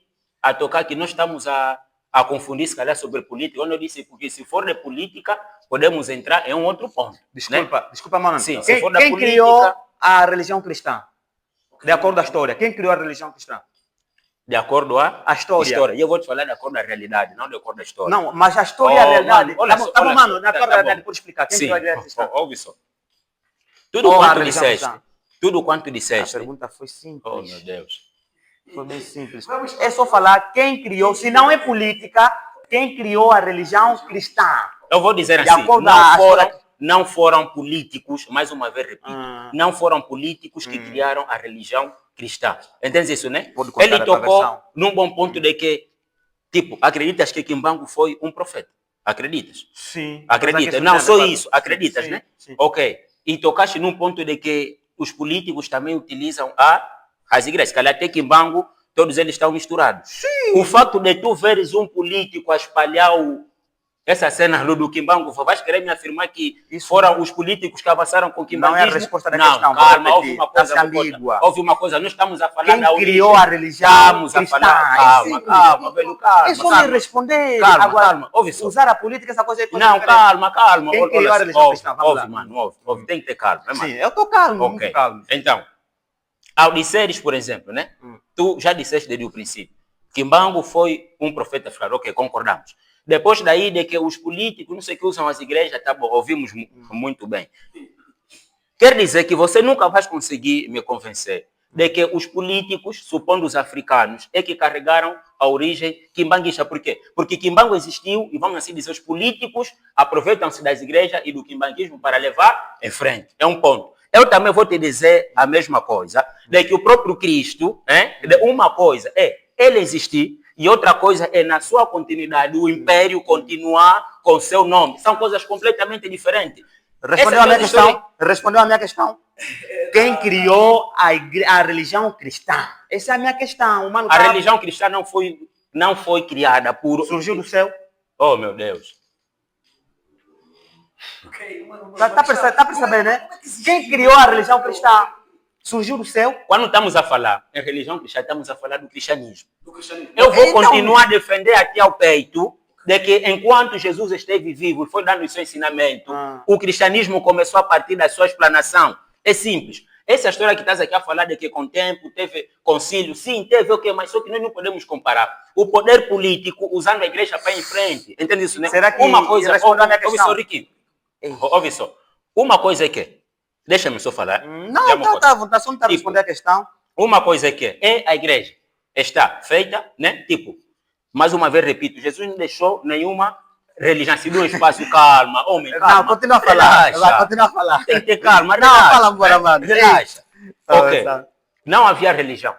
a tocar que nós estamos a confundir, se calhar, sobre política. Eu não disse, porque se for de política, podemos entrar em um outro ponto. Desculpa, mano. Sim, quem criou a religião cristã? De acordo à história. Quem criou a religião cristã? De acordo à história. E eu vou te falar de acordo à realidade, não de acordo à história. Não, mas a história e a realidade... Mano, na tua realidade, por explicar. Quem criou a religião cristã? Ouve só. Tudo quanto disseste. A pergunta foi simples. Oh, meu Deus. Foi bem simples. É só falar quem criou, se não é política, quem criou a religião cristã. Eu vou dizer assim, não foram políticos, mais uma vez repito, não foram políticos que criaram a religião cristã. Entende isso, né? Ele tocou num bom ponto de que, tipo, acreditas que Kimbangu foi um profeta? Acreditas? Sim. Acreditas? Não, só isso. Acreditas, sim, né? Sim. Ok. E tocaste num ponto de que os políticos também utilizam as igrejas. Calhar até Kimbangu, todos eles estão misturados. Sim. O fato de tu veres um político a espalhar essa cena do Kimbangu, vais querer me afirmar que foram os políticos que avançaram com o Kimbanguismo? Não é a resposta da questão. Calma, houve uma coisa ambígua. Houve uma coisa, nós estamos a falar da origem. Quem criou a religião estamos a falar, calma, velho, calma. É só me responder. Calma, ouve só. Usar a política, essa coisa é... Não, calma. Quem criou a religião cristã? Ouve, mano, ouve. Tem que ter calma, né, mano? Sim, eu estou calmo, Ok. muito calmo. Então, ao disseres, por exemplo, né? Tu já disseste desde o princípio. Kimbangu foi um profeta africano, ok, concordamos. Depois daí de que os políticos, não sei o que usam as igrejas, tá bom, ouvimos muito bem. Quer dizer que você nunca vai conseguir me convencer de que os políticos, supondo os africanos, é que carregaram a origem quimbanguista. Por quê? Porque Kimbangu existiu e, vamos assim dizer, os políticos aproveitam-se das igrejas e do quimbanguismo para levar em frente. É um ponto. Eu também vou te dizer a mesma coisa, de que o próprio Cristo, uma coisa é ele existir, e outra coisa é, na sua continuidade, o império continuar com seu nome. São coisas completamente diferentes. Respondeu a minha questão? Quem criou a religião cristã? Essa é a minha questão. A religião cristã não foi criada por... Surgiu do céu? Oh, meu Deus. Está percebendo, né? Quem criou a religião cristã? surgiu do céu. Quando estamos a falar em religião cristã, estamos a falar do cristianismo. Do cristianismo. Eu vou Então- continuar a defender até ao peito de que enquanto Jesus esteve vivo e foi dando o seu ensinamento, o cristianismo começou a partir da sua explanação. É simples. Essa história que estás aqui a falar de que com o tempo teve concílio, sim, teve o quê? Mas só que nós não podemos comparar o poder político usando a igreja para ir em frente. Entende isso, né? Será que uma coisa, respondeu a minha ouve questão? só, Riquinho. Ouve só. Uma coisa é que, deixa-me só falar. Não, Já me então tá à vontade, só não está a Tipo, responder a questão. Uma coisa é que a igreja está feita, né? Tipo, mais uma vez repito, Jesus não deixou nenhuma religião, se deu um espaço, calma, homem, calma. Não, continua a falar. Relaxa. Vai, continua a falar. Tem que ter calma, Não, relaxa. fala embora, mano. Relaxa. Tá, Ok. tá. Não havia religião,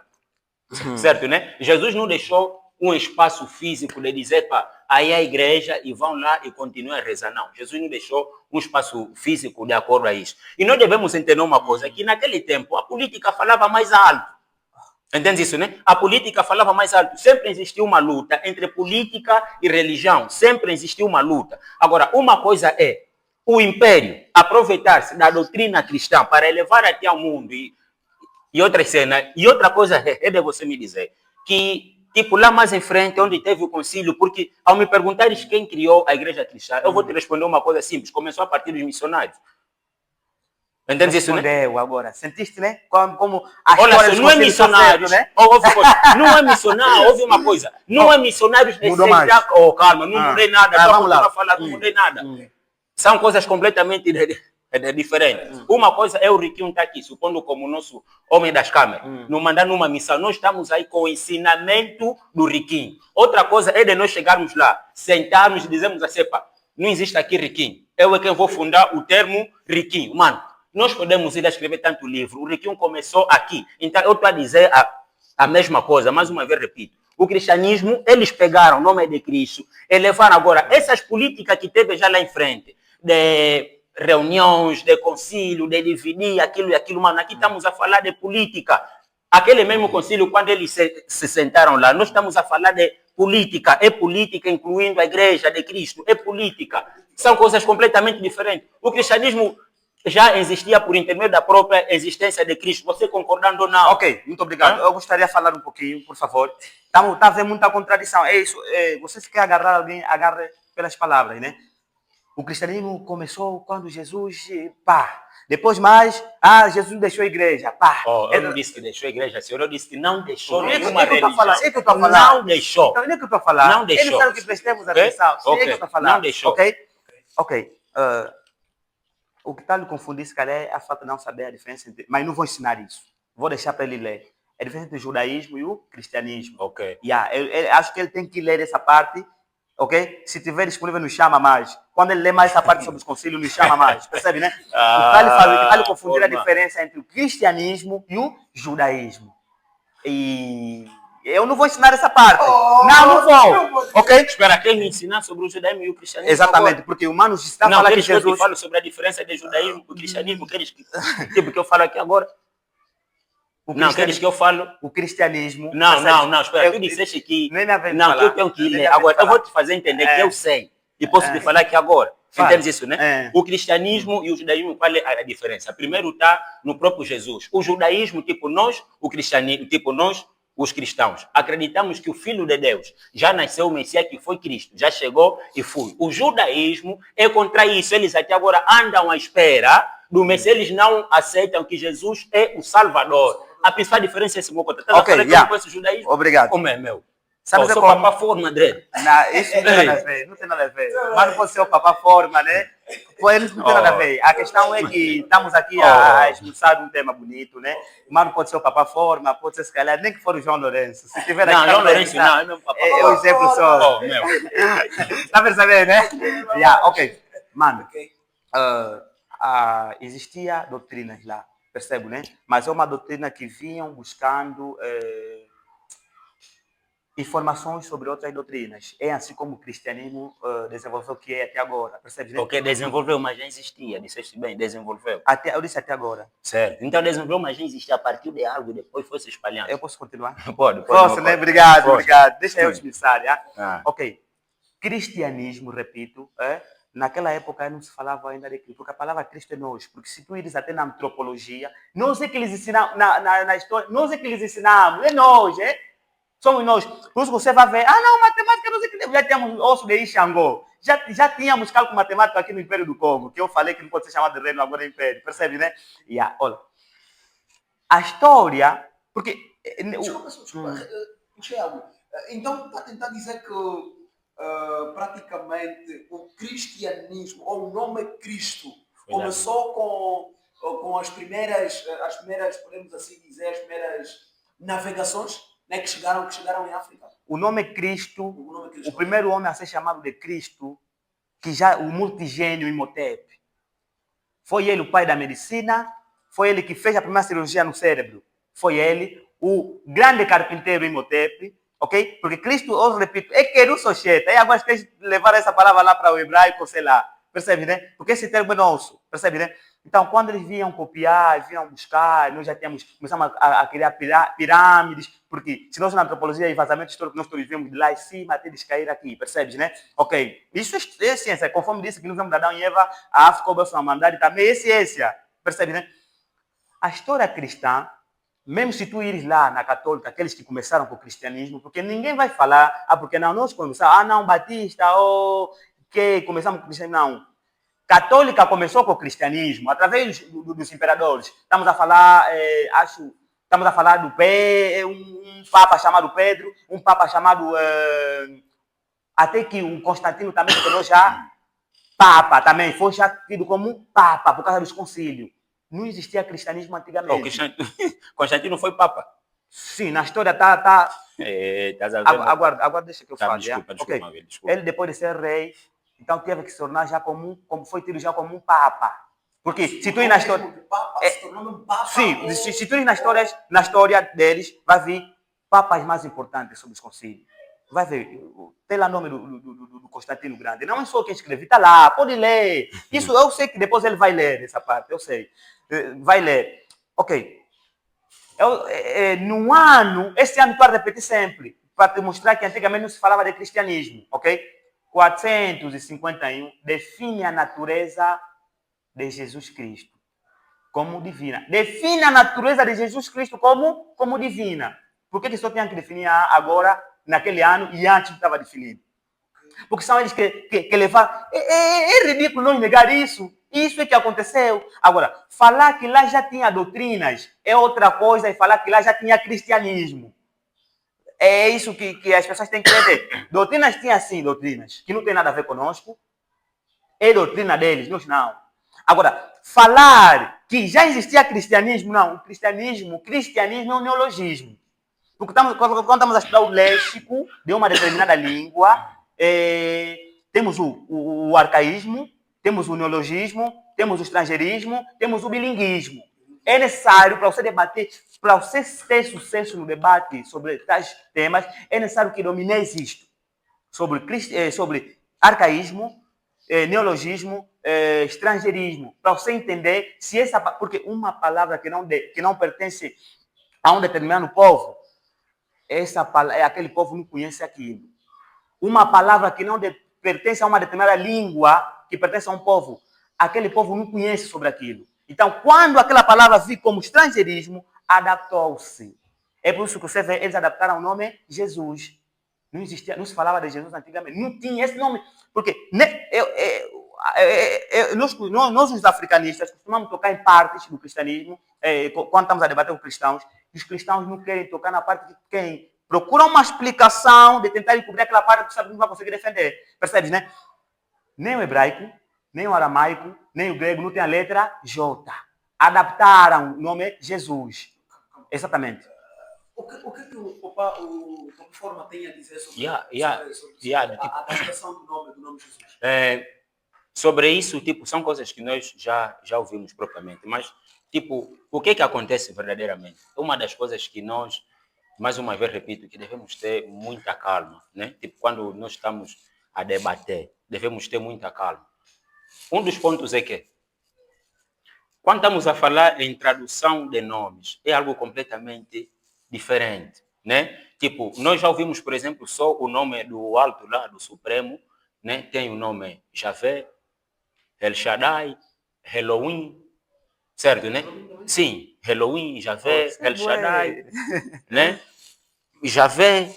certo, né? Jesus não deixou um espaço físico de dizer para aí a igreja e vão lá e continuem a rezar. Não, Jesus não deixou um espaço físico de acordo a isso. E nós devemos entender uma coisa, que naquele tempo a política falava mais alto. Entende isso, né? A política falava mais alto. Sempre existiu uma luta entre política e religião. Sempre existiu uma luta. Agora, uma coisa é o império aproveitar-se da doutrina cristã para elevar até ao mundo e outras cenas. E outra coisa é de você me dizer que, tipo, lá mais em frente, onde teve o concílio, porque ao me perguntares quem criou a igreja cristã, eu vou te responder uma coisa simples. Começou a partir dos missionários. Entende isso, né? Respondeu agora. Sentiste, né? Como a Olha história só, dos não é concílios está missionário, certo, né? Não é missionário, ouve uma coisa. Não é missionários de Mudou mais. seita. Oh, calma, não mudei nada. Só vamos lá. continuar a falar, não mudei nada. São coisas completamente diferentes. Uma coisa é o Riquinho estar aqui, supondo como nosso homem das câmeras, nos mandar numa missão. Nós estamos aí com o ensinamento do Riquinho. Outra coisa é de nós chegarmos lá, sentarmos e dizermos assim, pá, não existe aqui Riquinho. Eu é quem vou fundar o termo Riquinho. Mano, nós podemos ir a escrever tanto livro. O Riquinho começou aqui. Então, eu estou a dizer a mesma coisa. Mais uma vez, repito. O cristianismo, eles pegaram o nome de Cristo e levaram agora essas políticas que teve já lá em frente, de reuniões, de concílio, de dividir aquilo e aquilo. Mano, aqui estamos a falar de política. Aquele mesmo concílio, quando eles se sentaram lá, nós estamos a falar de política. É política, incluindo a igreja de Cristo. É política. São coisas completamente diferentes. O cristianismo já existia por intermédio da própria existência de Cristo. Você concordando ou não? Ok, muito obrigado. Eu gostaria de falar um pouquinho, por favor. Está havendo muita contradição. É isso. Você se quer agarrar alguém, agarre pelas palavras, né? O cristianismo começou quando Jesus, pá. Depois mais, Jesus deixou a igreja, pá. Eu não disse que deixou a igreja, senhor. Eu disse que não deixou É nenhuma que eu religião. estou a falar. É que eu estou a falar. Não deixou. Então, é que eu estou a falar. Não deixou. Eles sabem que prestemos Ok? atenção. Sim, é que eu estou a falar. Não deixou. Ok? Ok. O que está lhe confundindo, se calhar, é a falta de não saber a diferença entre... Mas não vou ensinar isso. Vou deixar para ele ler. A diferença entre o judaísmo e o cristianismo. Ok. Eu acho que ele tem que ler essa parte, ok? Se tiver disponível, nos chama mais. Quando ele lê mais essa parte sobre os concílios, nos chama mais. Percebe, né? Está lhe confundir a diferença entre o cristianismo e o judaísmo. E eu não vou ensinar essa parte. Não vou. Ok? Espera, quem me ensinar sobre o judaísmo e o cristianismo? Exatamente, agora? porque o humano está Não, falando que queres que eu te Jesus... falo sobre a diferença de judaísmo e cristianismo? Queres que... Tipo, que eu falo aqui agora? Não, queres que eu falo? O cristianismo... Não, espera, tu disseste que... Nem me havendo Não, que falar. eu tenho que Nem me ler. havendo Agora, eu falar. vou te fazer entender que eu sei. E posso te falar aqui agora. Fala. Entendes isso, né? O cristianismo e o judaísmo, qual é a diferença? Primeiro está no próprio Jesus. O judaísmo, tipo nós, o cristianismo, tipo nós, os cristãos, acreditamos que o Filho de Deus já nasceu, o Messias que foi Cristo, já chegou e foi. O judaísmo é contra isso. Eles até agora andam à espera do Messias. Eles não aceitam que Jesus é o Salvador. A principal diferença é esse meu contato. Ok, que eu não conheço o judaísmo? Obrigado. Como é, meu? Sabe Sou como? papá forma, André. Não, isso não tem nada a ver, não tem nada a ver. Mas não pode ser o papá forma, né? Pô, eles não tem nada a ver. A questão é que estamos aqui a esmiuçar um tema bonito, né? Mas não pode ser o papá forma, pode ser se calhar, nem que for o João Lourenço. Se tiver aqui... Não, João Lourenço não, é meu papá. É o exemplo só. Meu. Tá percebendo, né? Ok. Mano, existia doutrinas lá, percebo, né? Mas é uma doutrina que vinham buscando informações sobre outras doutrinas. É assim como o cristianismo desenvolveu o que é até agora, percebe, né? Ok, desenvolveu, mas já existia. Disseste bem, desenvolveu. Eu disse até agora. Certo. Então desenvolveu, mas já existia a partir de algo, depois foi se espalhando. Eu posso continuar? Pode. Posso, né? Obrigado. Deixa eu expressar, já? Ah. Ok. Cristianismo, repito, naquela época não se falava ainda de Cristo, porque a palavra Cristo é nós. Porque se tu ires até na antropologia, nós é que eles ensinam, na história, nós é que eles ensinamos, é nós, é? Somos nós. Por isso você vai ver, não, matemática, nós é que já tínhamos osso de Xangô. Já tínhamos cálculo matemático aqui no Império do Congo, que eu falei que não pode ser chamado de reino, agora é Império. Percebe, né? Olha, a história, porque... Desculpa. Tiago, então está a tentar dizer que praticamente o cristianismo, ou o nome Cristo, começou com as primeiras, podemos assim dizer, as primeiras navegações, né, que chegaram em África. O nome Cristo, o primeiro homem a ser chamado de Cristo, que já o multigênio Imhotep, foi ele o pai da medicina, foi ele que fez a primeira cirurgia no cérebro, foi ele, o grande carpinteiro Imhotep, ok? Porque Cristo, eu repito, é Querusosheta. E agora quer levar essa palavra lá para o hebraico, sei lá. Percebe, né? Porque esse termo é nosso. Percebe, né? Então, quando eles vinham copiar, vinham buscar, nós já começamos a criar pirâmides, porque se nós na antropologia e vazamento histórico, nós todos vimos de lá em cima até eles cair aqui, percebes, né? Ok. Isso é ciência. Conforme disse que nós vemos de Adão e Eva, a África, o Samandari também é ciência. Percebe, né? A história cristã, mesmo se tu ires lá na católica, aqueles que começaram com o cristianismo, porque ninguém vai falar, porque não, nós começamos, não, Batista, ou que começamos com o cristianismo, não. Católica começou com o cristianismo, através dos imperadores. Estamos a falar, estamos a falar do um papa chamado Pedro, um papa chamado, até que o Constantino também se tornou já papa, também foi já tido como papa, por causa dos concílios. Não existia cristianismo antigamente. Constantino foi papa? Sim, na história agora deixa que eu fale. Desculpa. Ele, depois de ser rei, então teve que se tornar já como foi tido já como um papa. Porque se tu ir na história... Sim, se tu ir na história deles, vai vir papas mais importantes sobre os concílios. Vai ver, tem lá o nome do Constantino Grande. Não é só quem escreve, está lá, pode ler. Isso eu sei que depois ele vai ler essa parte, eu sei. Vai ler. Ok. No ano, esse ano tu vai repetir sempre, para te mostrar que antigamente não se falava de cristianismo, ok? 451 define a natureza de Jesus Cristo como divina. Define a natureza de Jesus Cristo como divina. Por que só tinha que definir agora, naquele ano, e antes estava definido? Porque são eles que levaram... É ridículo não negar isso. Isso é que aconteceu. Agora, falar que lá já tinha doutrinas é outra coisa, e falar que lá já tinha cristianismo. É isso que as pessoas têm que entender. Doutrinas tinha sim, doutrinas, que não tem nada a ver conosco. É doutrina deles, nós não. Agora, falar que já existia cristianismo, não. O cristianismo é um neologismo. Porque quando estamos a estudar o léxico de uma determinada língua, temos o arcaísmo, temos o neologismo, temos o estrangeirismo, temos o bilinguismo. É necessário, para você debater, para você ter sucesso no debate sobre tais temas, é necessário que domineis isto. Sobre arcaísmo, neologismo, estrangeirismo. Para você entender se essa... Porque uma palavra que não pertence a um determinado povo, aquele povo não conhece aquilo. Uma palavra que não pertence a uma determinada língua, que pertence a um povo, aquele povo não conhece sobre aquilo. Então, quando aquela palavra vi como estrangeirismo, adaptou-se. É por isso que você vê, eles adaptaram o nome Jesus. Não existia, não se falava de Jesus antigamente. Não tinha esse nome. Porque nós, os africanistas, costumamos tocar em partes do cristianismo, quando estamos a debater com cristãos, e os cristãos não querem tocar na parte de quem procura uma explicação de tentar encobrir aquela parte que sabe que não vai conseguir defender. Percebes, né? Nem o hebraico, nem o aramaico, nem o grego não tem a letra J. Adaptaram o nome Jesus. Exatamente. O que o Forma tem a dizer sobre a adaptação do nome Jesus? Sobre isso, tipo, são coisas que nós já ouvimos propriamente, mas, tipo, o que acontece verdadeiramente? Uma das coisas que nós, mais uma vez repito, que devemos ter muita calma, né? Tipo, quando nós estamos a debater, devemos ter muita calma. Um dos pontos é que, quando estamos a falar em tradução de nomes, é algo completamente diferente, né? Tipo, nós já ouvimos, por exemplo, só o nome do alto lá, do Supremo, né? Tem o nome Javé, El Shaddai, Halloween, certo, né? Sim, Halloween, Javé, El Shaddai, né? Javé,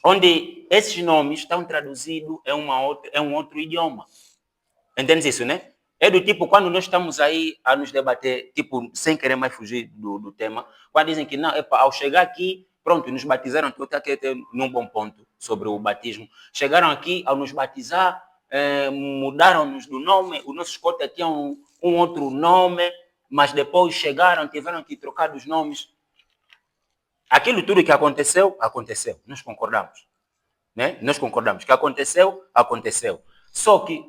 onde esses nomes estão traduzidos em um outro idioma. Entende isso, né? É do tipo, quando nós estamos aí a nos debater, tipo, sem querer mais fugir do tema, quando dizem que não, epa, ao chegar aqui, pronto, nos batizaram, tu está num bom ponto sobre o batismo. Chegaram aqui, ao nos batizar, mudaram-nos do nome, os nossos cotas tinham um outro nome, mas depois chegaram, tiveram que trocar os nomes. Aquilo tudo que aconteceu, aconteceu. Nós concordamos. Né? Nós concordamos. Que aconteceu, aconteceu. Só que,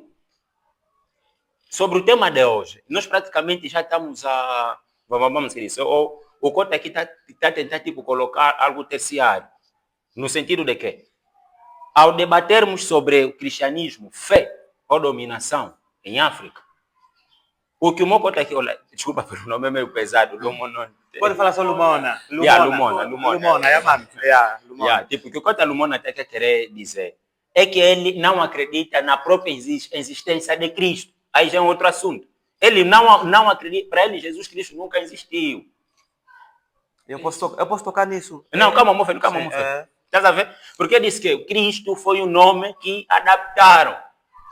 sobre o tema de hoje, nós praticamente já estamos a... Vamos dizer isso. O Cota aqui está tentando tipo, colocar algo terciário. No sentido de que, ao debatermos sobre o cristianismo, fé ou dominação em África, o que o meu Cota aqui... Olha, desculpa pelo nome, é meio pesado. Lumona. Pode falar só Lumona. Lumona. Lumona. Tipo, o que o Cota Lumona até querer dizer é que ele não acredita na própria existência de Cristo. Aí já é um outro assunto. Ele não acredita, para ele Jesus Cristo nunca existiu. Eu posso tocar nisso? Não, calma, meu filho, calma, meu filho. Estás a ver? Porque ele disse que Cristo foi o nome que adaptaram.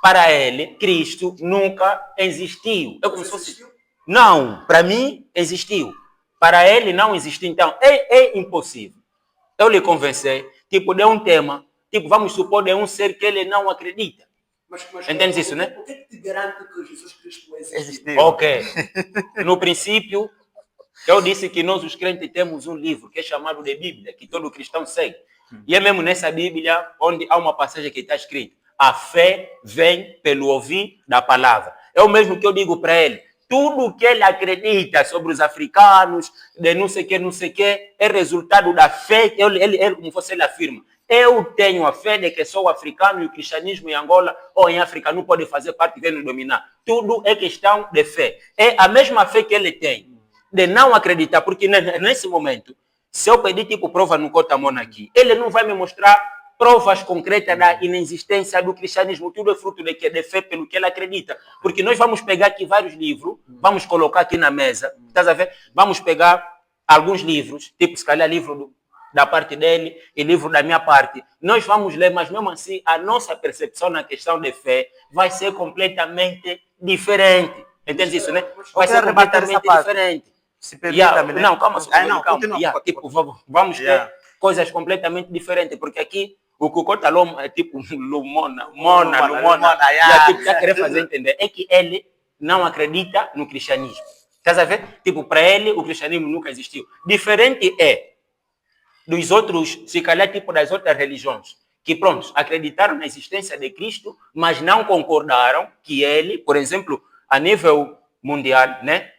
Para ele, Cristo nunca existiu. É como se fosse... Não, para mim, existiu. Para ele, não existiu. Então, é impossível. Eu lhe convencer, tipo, de um tema, tipo, vamos supor, de um ser que ele não acredita. Mas entendes isso, né? O que é que te garante que Jesus Cristo existiu? Ok. No princípio, eu disse que nós, os crentes, temos um livro que é chamado de Bíblia, que todo cristão segue. E é mesmo nessa Bíblia onde há uma passagem que está escrita: a fé vem pelo ouvir da palavra. É o mesmo que eu digo para ele. Tudo que ele acredita sobre os africanos, de não sei o que, é resultado da fé. Ele como fosse ele afirma. Eu tenho a fé de que sou africano e o cristianismo em Angola ou em África não pode fazer parte e nos dominar. Tudo é questão de fé. É a mesma fé que ele tem de não acreditar, porque nesse momento, se eu pedir tipo prova no Cotamona aqui, ele não vai me mostrar provas concretas da inexistência do cristianismo. Tudo é fruto de fé pelo que ele acredita. Porque nós vamos pegar aqui vários livros, vamos colocar aqui na mesa, estás a ver? Vamos pegar alguns livros, tipo se calhar livro da parte dele e livro da minha parte. Nós vamos ler, mas mesmo assim a nossa percepção na questão de fé vai ser completamente diferente. Entende isso, né? Vai ser completamente diferente. Se permita-me, né? Não, calma. Continua. Tipo, vamos ter coisas completamente diferentes, porque aqui o que o Cota é tipo Lumona. Tipo, já querer fazer entender é que ele não acredita no cristianismo. Estás a ver? Tipo, para ele o cristianismo nunca existiu. Diferente é dos outros, se calhar tipo das outras religiões, que pronto, acreditaram na existência de Cristo, mas não concordaram que ele, por exemplo, a nível mundial, né?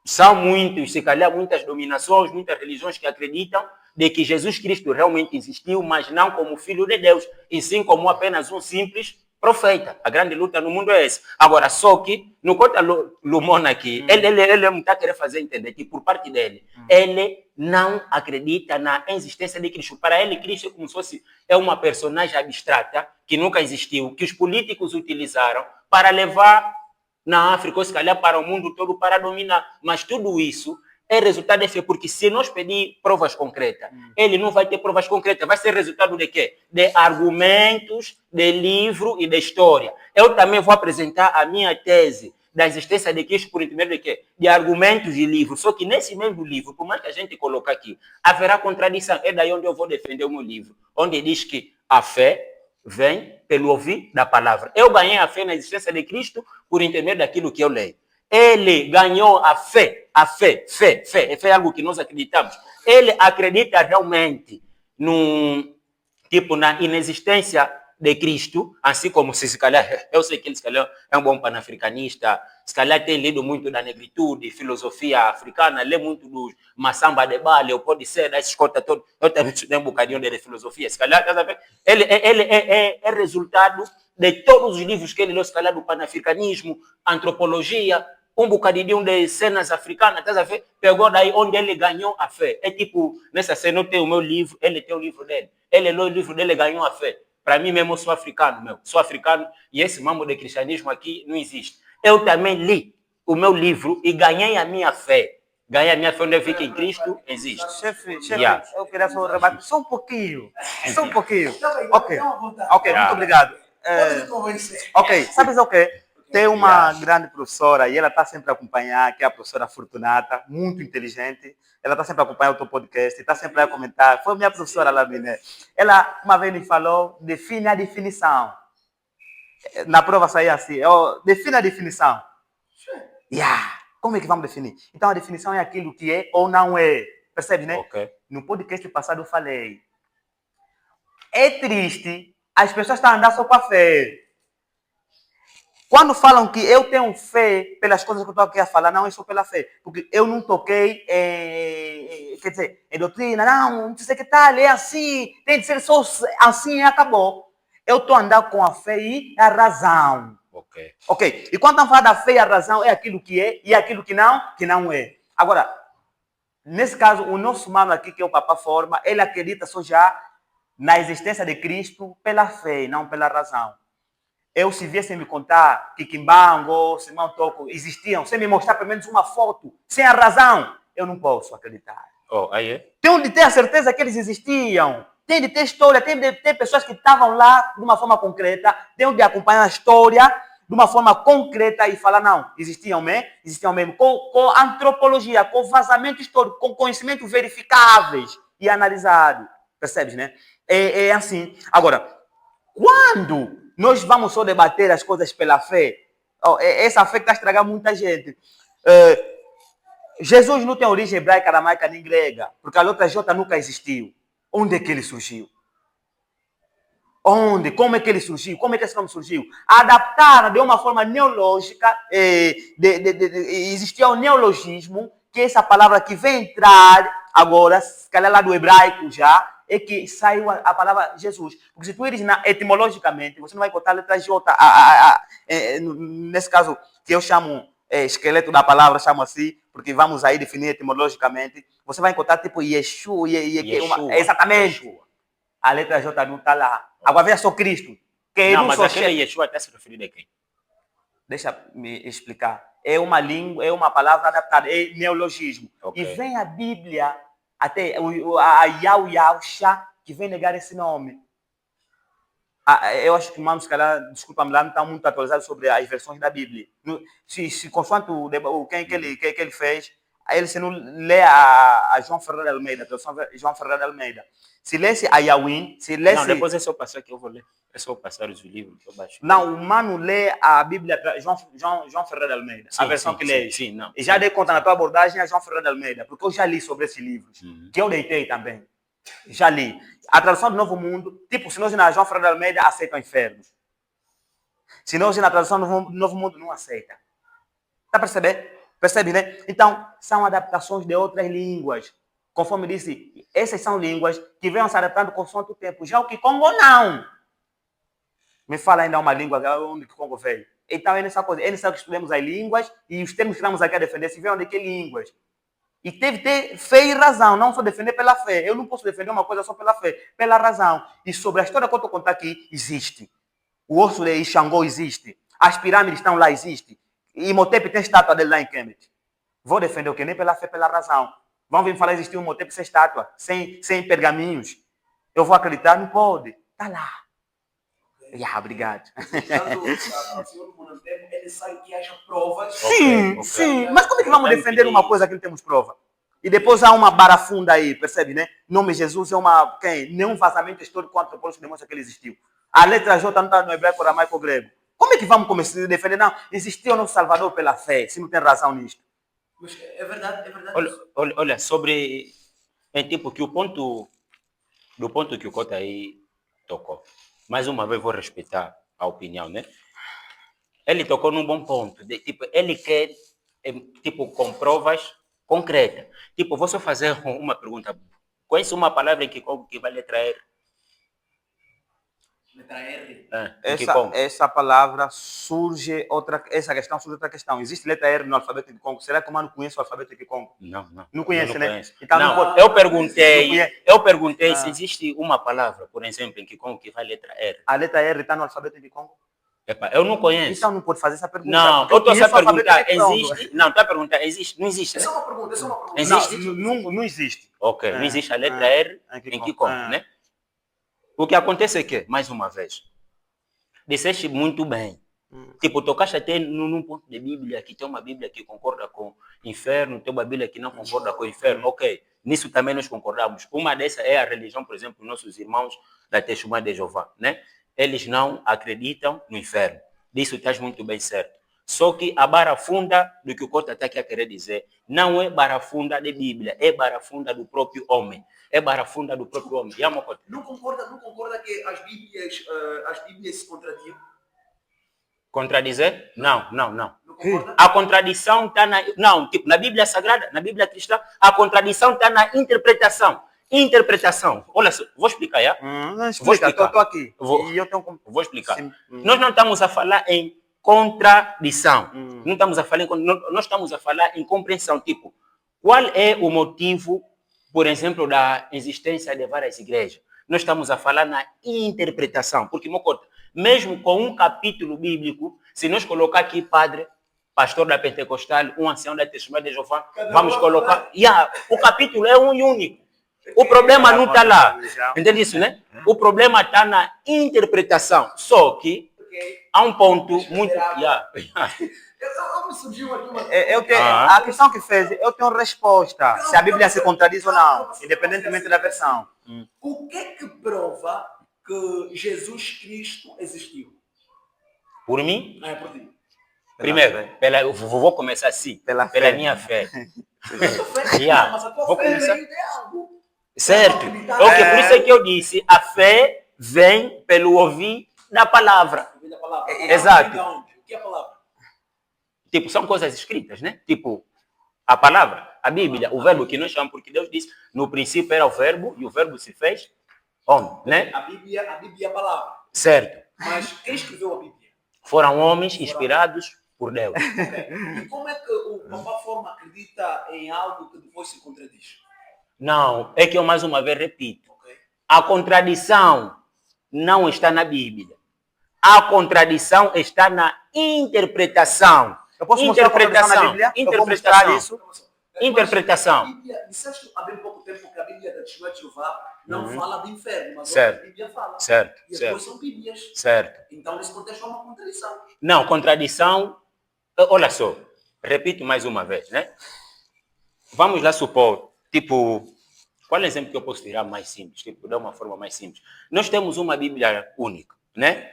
São muitos, se calhar muitas dominações, muitas religiões que acreditam de que Jesus Cristo realmente existiu, mas não como Filho de Deus, e sim como apenas um simples profeta. A grande luta no mundo é essa. Agora, só que, no Cota Lumona aqui, ele não está querendo fazer entender que, por parte dele, ele não acredita na existência de Cristo. Para ele, Cristo é como se fosse uma personagem abstrata que nunca existiu, que os políticos utilizaram para levar na África, ou se calhar para o mundo todo, para dominar. Mas tudo isso é resultado de fé, porque se nós pedir provas concretas, ele não vai ter provas concretas. Vai ser resultado de quê? De argumentos, de livro e de história. Eu também vou apresentar a minha tese da existência de Cristo por intermédio de quê? De argumentos e livros. Só que nesse mesmo livro, por mais que a gente coloque aqui, haverá contradição. É daí onde eu vou defender o meu livro, onde diz que a fé vem pelo ouvir da palavra. Eu ganhei a fé na existência de Cristo por intermédio daquilo que eu leio. Ele ganhou a fé. Fé é algo que nós acreditamos. Ele acredita realmente na inexistência de Cristo, assim como se calhar, eu sei que ele se calhar é um bom panafricanista, se calhar tem lido muito da negritude, filosofia africana, lê muito do Massamba de Bale, ou pode ser da escota toda, eu também estudei um bocadinho de filosofia, se calhar, ele é resultado de todos os livros que ele leu, se calhar do panafricanismo, antropologia, um bocadinho de cenas africanas, estás a ver? Pegou daí onde ele ganhou a fé. É tipo, nessa cena eu tenho o meu livro, ele tem o livro dele. Ele leu o livro dele e ganhou a fé. Para mim mesmo, eu sou africano, sou africano, e esse mambo de cristianismo aqui não existe. Eu também li o meu livro e ganhei a minha fé. Ganhei a minha fé onde eu vi que Cristo existe. Chefe, Yeah. eu queria só rebater só um pouquinho. Só um pouquinho. Também, Ok. dá uma vontade. Ok, muito Yeah. obrigado. Pode me convencer. Ok, sabes o quê? Tem uma Yeah. grande professora e ela está sempre a acompanhar, que é a professora Fortunata, muito inteligente. Ela está sempre a acompanhar o teu podcast, está sempre a comentar. Foi minha professora lá, né? Ela uma vez me falou, define a definição. Na prova saía assim, define a definição. Yeah. Como é que vamos definir? Então a definição é aquilo que é ou não é. Percebe, né? Ok. No podcast passado eu falei. É triste as pessoas estão andando só com a fé. Quando falam que eu tenho fé pelas coisas que eu estou aqui a falar, não é só pela fé. Porque eu não toquei quer dizer, em doutrina, não sei o que tal, é assim, tem de ser só assim e acabou. Eu estou andando com a fé e a razão. Ok. Ok. E quando estamos falando da fé e a razão, é aquilo que é e aquilo que não é. Agora, nesse caso, o nosso mano aqui, que é o Papa Forma, ele acredita só já na existência de Cristo pela fé, não pela razão. Eu, se viessem me contar que Quimbango, Simão Toco existiam, sem me mostrar pelo menos uma foto, sem a razão, eu não posso acreditar. Oh, aí é? Tenho de ter a certeza que eles existiam. Tem de ter história, tem de ter pessoas que estavam lá de uma forma concreta, tenho de acompanhar a história de uma forma concreta e falar, não, existiam mesmo, com antropologia, com vazamento histórico, com conhecimento verificáveis e analisado. Percebes, né? É assim. Agora, quando nós vamos só debater as coisas pela fé, essa fé que está estragando muita gente. Jesus não tem origem hebraica, aramaica nem grega, porque a letra J nunca existiu. Onde é que ele surgiu? Onde? Como é que ele surgiu? Como é que esse nome surgiu? Adaptaram de uma forma neológica, existia o neologismo, que essa palavra que vem entrar agora, se calhar lá do hebraico já, é que saiu a palavra Jesus. Porque se tu ires etimologicamente, você não vai botar a letra J, nesse caso, que eu chamo esqueleto da palavra, chamo assim, porque vamos aí definir etimologicamente, você vai encontrar tipo Yeshua, exatamente. Yeshua. A letra J não está lá. Agora veja só Cristo. Não, mas aquele Yeshua está se referindo a quem? Deixa me explicar. É uma língua, é uma palavra adaptada, é neologismo. Okay. E vem a Bíblia, até a Yausha, que vem negar esse nome. Eu acho que o mano, se calhar, desculpa-me lá, não está muito atualizado sobre as versões da Bíblia. Se consoante quem que ele fez, ele se não lê a João Ferreira de Almeida, a tradução João Ferreira de Almeida. Se lesse a Yahweh, se lesse... Não, depois é só passar que eu vou ler. É só passar os livros que eu baixo. Não, o mano lê a Bíblia, João Ferreira de Almeida, sim, a versão que lê. Sim, não. E já dei conta na tua abordagem a João Ferreira de Almeida, porque eu já li sobre esses livros, que eu deitei também. Já li. A tradução do Novo Mundo, tipo, se nós na João Ferreira de Almeida, aceita o inferno. Se nós na tradução do Novo Mundo, não aceita. Está a perceber? Percebe, né? Então, são adaptações de outras línguas. Conforme disse, essas são línguas que vêm se adaptando consoante o tempo. Já o Kikongo, não. Me fala ainda uma língua onde o Kikongo veio. Então, é nessa coisa. É nessa que estudamos as línguas e os termos que estamos aqui a defender, se vê onde é que línguas. E teve que ter fé e razão, não só defender pela fé. Eu não posso defender uma coisa só pela fé, pela razão. E sobre a história que eu estou contando aqui, existe. O osso de Xangô existe. As pirâmides estão lá, existe. E Imhotep tem estátua dele lá em Cambridge. Vou defender o quê? Nem pela fé, pela razão. Vão vir falar que existiu um Imhotep sem estátua, sem pergaminhos. Eu vou acreditar? Não pode. Está lá. Obrigado. É necessário que haja provas. Sim, sim. Mas como é que vamos defender uma coisa que não temos prova? E depois há uma barafunda aí, percebe, né? O nome de Jesus é nenhum vazamento histórico antropológico demonstra que ele existiu. A letra J não está no hebraico, aramaico ou grego. Como é que vamos começar a defender? Não, existiu o nosso Salvador pela fé, se não tem razão nisto. Mas é verdade. Olha, sobre... É tipo que do ponto que o Cota aí tocou. Mais uma vez vou respeitar a opinião, né? Ele tocou num bom ponto. Ele quer, com provas concretas. Vou só fazer uma pergunta. Conhece uma palavra em Kikongo que vai letra R? Letra R? Essa palavra surge essa questão surge outra questão. Existe letra R no alfabeto Kikongo? Será que o mano conhece o alfabeto Kikongo? Não. Não conhece, né? Conheço. Então, não, eu perguntei se existe uma palavra, por exemplo, em Kikongo que vai letra R. A letra R está no alfabeto Kikongo? Epa, eu não conheço. Então não pode fazer essa pergunta. Não, porque eu estou só a conheço o alfabeto perguntar, eletrônico. existe? Não, estou a perguntar, existe? Não existe, É né? só uma pergunta, é só uma pergunta. Existe? Não existe. Ok, não existe a letra R em que conta, né? O que acontece é que, mais uma vez, disseste muito bem. Tipo, tocaste até num ponto de Bíblia, que tem uma Bíblia que concorda com o inferno, tem uma Bíblia que não concorda com o inferno. Ok, nisso também nós concordamos. Uma dessas é a religião, por exemplo, dos nossos irmãos da Testemunha de Jeová, né? Eles não acreditam no inferno. Disso estás muito bem certo. Só que a barafunda do que o Cota está aqui a querer dizer não é barafunda de Bíblia, é barafunda do próprio homem. É barafunda do próprio homem. Não concorda que as Bíblias se contradiam? Contradizer? Não. Não concorda? A contradição está na... Não, tipo, na Bíblia Sagrada, na Bíblia Cristã, a contradição está na interpretação. Interpretação. Olha só, vou explicar, já? Vou explicar, estou aqui. Vou, E eu tenho... vou explicar. Nós não estamos a falar em contradição. Não estamos a falar nós estamos a falar em compreensão. Tipo, qual é o motivo, por exemplo, da existência de várias igrejas? Nós estamos a falar na interpretação. Porque, Mocota, mesmo com um capítulo bíblico, se nós colocar aqui padre, pastor da Pentecostal, um ancião da Testemunha de Jeová, vamos colocar... o capítulo é um e único. O problema não está lá. Entende isso, né? O problema está na interpretação. Só que há um ponto muito... Me surgiu aqui uma... A questão que fez, eu tenho resposta. Se a Bíblia se contradiz ou não, independentemente da versão. O que é que prova que Jesus Cristo existiu? Por mim? É, por ti. Primeiro, eu vou começar assim. Pela minha fé. Mas a tua fé vem de algo. Certo. Ok, por isso é que eu disse, a fé vem pelo ouvir da palavra. Exato. O que é a palavra? Tipo, são coisas escritas, né? Tipo, a palavra, a Bíblia, o verbo que nós chamamos, porque Deus disse, no princípio era o verbo, e o verbo se fez homem, né? A Bíblia é a palavra. Certo. Mas quem escreveu a Bíblia? Foram homens inspirados por Deus. Okay. E como é que o Papá Forma acredita em algo que depois se contradiz? Não, é que eu mais uma vez repito. A contradição não está na Bíblia. A contradição está na interpretação. Eu posso mostrar a contradição na Bíblia? Interpretação. Isso. Interpretação. A Bíblia, disseste há bem pouco tempo que a Bíblia da Testemunha de Jeová não fala do inferno, mas a Bíblia fala. Certo. E as duas são Bíblias. Certo. Então, nesse contexto, há uma contradição. Não, contradição... Olha só, repito mais uma vez, né? Vamos lá supor, tipo, qual é o exemplo que eu posso tirar mais simples? Tipo, de uma forma mais simples. Nós temos uma Bíblia única, né?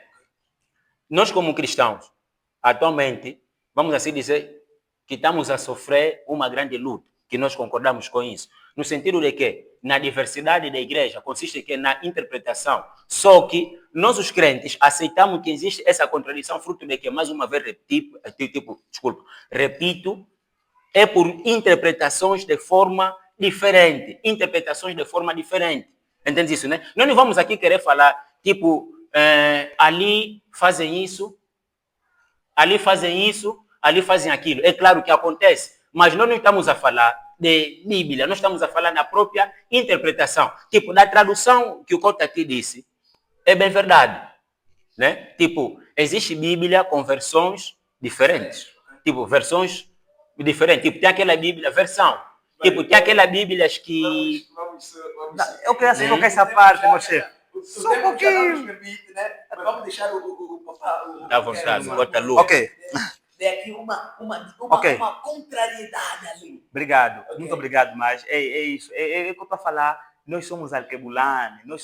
Nós, como cristãos, atualmente, vamos assim dizer, que estamos a sofrer uma grande luta, que nós concordamos com isso. No sentido de que, na diversidade da igreja, consiste que na interpretação. Só que nós, os crentes, aceitamos que existe essa contradição, fruto de que, mais uma vez, repito, é por interpretações de forma diferente. Interpretações de forma diferente. Entende isso, né? Nós não vamos aqui querer falar, tipo, ali fazem isso, ali fazem isso, ali fazem aquilo. É claro que acontece, mas nós não estamos a falar de Bíblia, nós estamos a falar na própria interpretação. Tipo, da tradução que o Cota aqui disse, é bem verdade, né? Tipo, existe Bíblia com versões diferentes. Tipo, versões diferentes. Tipo, tem aquela Bíblia, versão. Tipo, tem aquela Bíblia que... Eu queria assim colocar essa parte, meu chefe. Só um pouquinho. Permite, né? Mas vamos deixar o papá... Dá vontade, Cota Lu. Ok. Tem aqui uma contrariedade ali. Obrigado, muito obrigado, mas é isso. É o que eu estou a falar. Nós somos alquebulanes, nós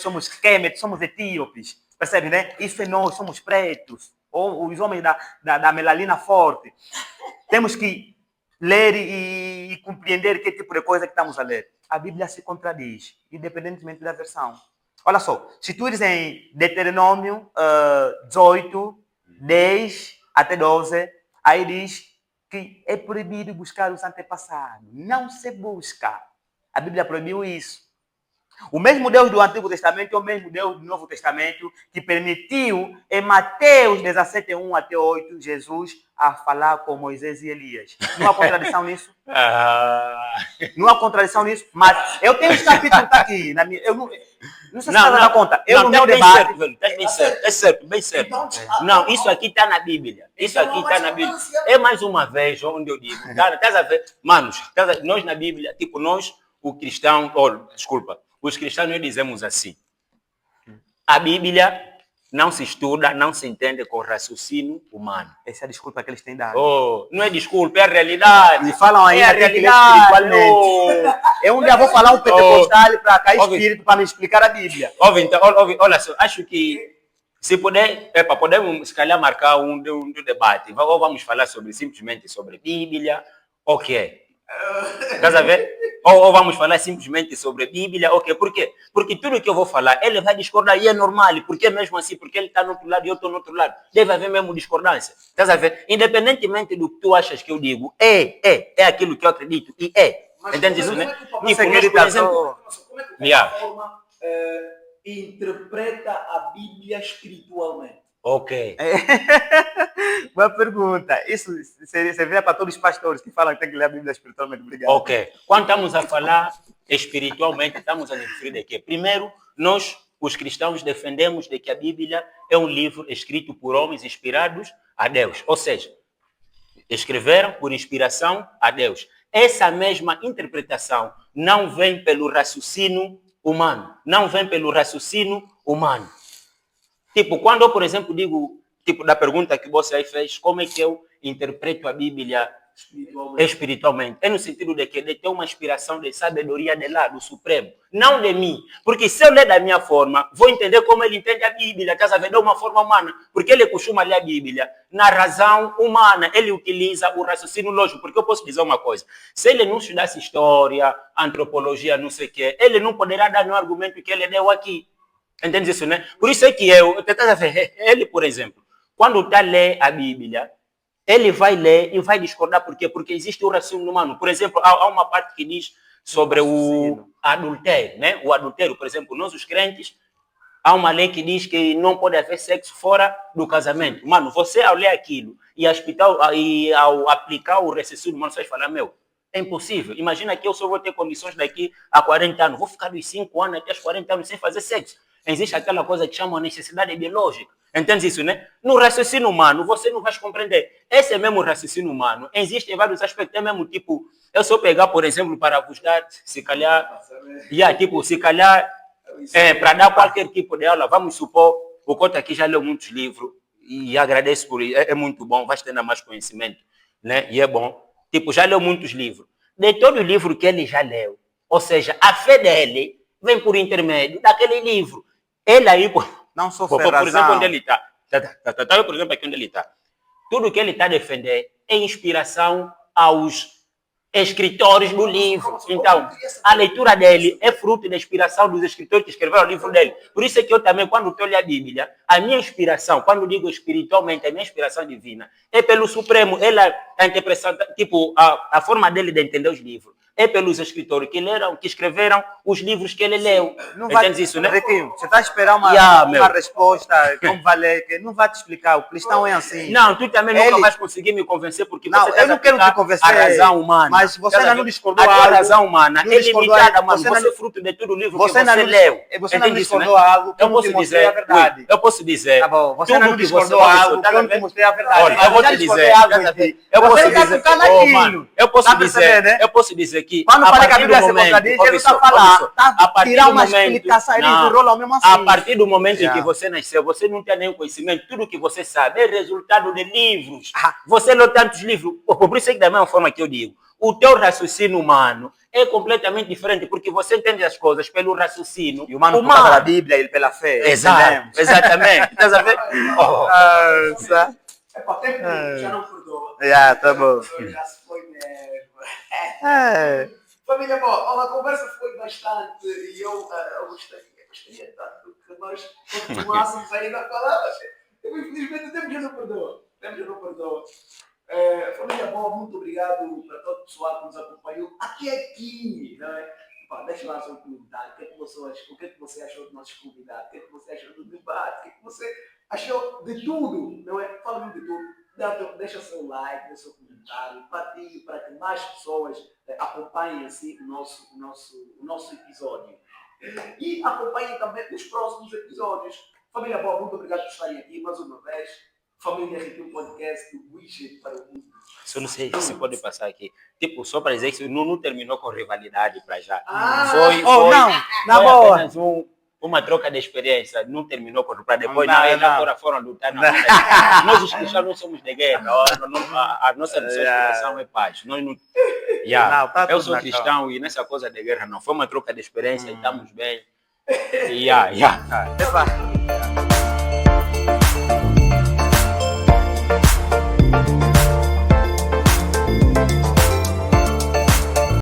somos quemet, somos etíopes. Percebe, né? Isso é nós, somos pretos. Ou os homens da melalina forte. Temos que ler e compreender que tipo de coisa que estamos a ler. A Bíblia se contradiz, independentemente da versão. Olha só, se tu ires em Deuteronômio 18, 10 até 12, aí diz que é proibido buscar os antepassados. Não se busca. A Bíblia proibiu isso. O mesmo Deus do Antigo Testamento é o mesmo Deus do Novo Testamento que permitiu em Mateus 17:1 até 8 Jesus a falar com Moisés e Elias. Não há contradição nisso? Não há contradição nisso? Mas eu tenho os capítulos tá aqui. Eu não sei se você dá conta. Eu no meu debate... Bem certo, é certo, bem certo. Então, Não, isso aqui está na Bíblia. Isso aqui está na Bíblia. É mais uma vez onde eu digo. Estás a ver? Manos, nós na Bíblia, tipo, nós, o cristão... desculpa. Os cristãos nós dizemos assim. A Bíblia não se estuda, não se entende com raciocínio humano. Essa é a desculpa que eles têm dado. Oh, não é desculpa, é a realidade. E falam aí, é a realidade. Espiritualmente. Eu um dia vou falar um pentecostal para cair espírito para me explicar a Bíblia. Olha só, acho que se puder, podemos se calhar marcar um debate. Ou vamos falar simplesmente sobre Bíblia, ok. Estás a ver? Ou vamos falar simplesmente sobre a Bíblia, ok. Por quê? Porque tudo que eu vou falar, ele vai discordar e é normal. Porque mesmo assim, porque ele está no outro lado e eu estou no outro lado. Deve haver mesmo discordância. Estás a ver? Independentemente do que tu achas que eu digo, é aquilo que eu acredito e é. Entende isso, né? Como é que a forma interpreta a Bíblia espiritualmente? Ok. Boa pergunta. Isso serviria para todos os pastores que falam que tem que ler a Bíblia espiritualmente. Obrigado. Ok. Quando estamos a falar espiritualmente, estamos a referir de quê? Primeiro, nós, os cristãos, defendemos de que a Bíblia é um livro escrito por homens inspirados a Deus. Ou seja, escreveram por inspiração a Deus. Essa mesma interpretação não vem pelo raciocínio humano. Não vem pelo raciocínio humano. Tipo, quando eu, por exemplo, digo, tipo, da pergunta que você aí fez, como é que eu interpreto a Bíblia espiritualmente? É no sentido de que de ter uma inspiração de sabedoria de lá, do Supremo, não de mim. Porque se eu ler da minha forma, vou entender como ele entende a Bíblia, estás a ver, de uma forma humana. Porque ele costuma ler a Bíblia na razão humana, ele utiliza o raciocínio lógico. Porque eu posso dizer uma coisa, se ele não estudasse história, antropologia, não sei o quê, ele não poderá dar no argumento que ele deu aqui. Entende isso, né? Por isso é que ele, por exemplo, quando está a ler a Bíblia, ele vai ler e vai discordar. Por quê? Porque existe o raciocínio humano. Por exemplo, há uma parte que diz sobre o adultério, né? O adultério, por exemplo, nós os crentes, há uma lei que diz que não pode haver sexo fora do casamento. Mano, você ao ler aquilo e ao aplicar o raciocínio humano, você vai falar, meu, é impossível. Imagina que eu só vou ter condições daqui a 40 anos. Vou ficar dos 5 anos até os 40 anos sem fazer sexo. Existe aquela coisa que chama necessidade biológica. Entende isso, né? No raciocínio humano, você não vai compreender. Esse mesmo raciocínio humano, existem vários aspectos. É mesmo tipo, eu só pegar, por exemplo, para vos dar, se calhar, para dar qualquer tipo de aula, vamos supor, o Cota aqui já leu muitos livros e agradeço por isso. É muito bom, vai tendo mais conhecimento, né? E é bom. Tipo, já leu muitos livros. De todo livro que ele já leu, ou seja, a fé dele vem por intermédio daquele livro. Ele aí, não sou por exemplo, onde ele está. Por exemplo, aqui onde ele está. Tudo que ele está a defender é inspiração aos escritores do livro. Então, a leitura dele é fruto da inspiração dos escritores que escreveram o livro dele. Por isso é que eu também, quando estou lendo a Bíblia, a minha inspiração, quando digo espiritualmente, a minha inspiração divina, é pelo Supremo. A interpretação, tipo, a forma dele de entender os livros. É pelos escritores que escreveram os livros que ele leu. Não vai, isso, né? Riquinho, você está a esperar uma resposta, como vai ler, que não vai te explicar. O cristão é assim. Não, tu também nunca vais conseguir me convencer, porque não, você eu não quero te convencer. A razão humana. Mas você ainda não discordou algo. A razão humana é limitada, mano. Você é fruto de todo o livro que você leu. Você não discordou algo, eu posso dizer a verdade. Eu posso dizer. Tá bom, você não discordou algo, eu não te mostrei a verdade. Olha, eu vou te dizer. Eu posso dizer que quando falei que a Bíblia se contradiz, ele está falando, tirar uma explicação, ele enrola mesmo assim. A partir do momento em que você nasceu, você não tem nenhum conhecimento, tudo que você sabe é resultado de livros. Você lê tantos livros, por isso é que da mesma forma que eu digo, o teu raciocínio humano é completamente diferente, porque você entende as coisas pelo raciocínio e o humano por causa da Bíblia, ele pela fé. Exatamente. Estás a ver? É para tempo, já não perdoa. Tá bom. Já se foi mesmo. Família, bom, a conversa foi bastante e eu gostaria tanto que nós continuássemos ainda a falar, mas infelizmente o tempo já não perdoa. Família, bom, muito obrigado para todo o pessoal que nos acompanhou até aqui, não é? Pá, deixa lá o seu comentário. O que é que você achou dos nossos convidados? O que é que você achou do debate? O que é que você achou de tudo? Não é? Fala-me de tudo. Deixa seu like, deixa seu comentário, partilhe para que mais pessoas acompanhem assim o nosso episódio. E acompanhem também os próximos episódios. Família boa, muito obrigado por estarem aqui mais uma vez. Família Review Podcast do Widget para o mundo. Só não sei se pode passar aqui. Tipo, só para dizer que não terminou com rivalidade para já. Não, na foi boa. apenas uma troca de experiência. Não terminou com para depois. Não, Eles não. agora foram lutar. Nós os cristãos não somos de guerra. A nossa missão de expressão é paz. Nós não... Não, tá Eu tudo sou na cristão e nessa coisa de guerra não. Foi uma troca de experiência e estamos bem. Epa.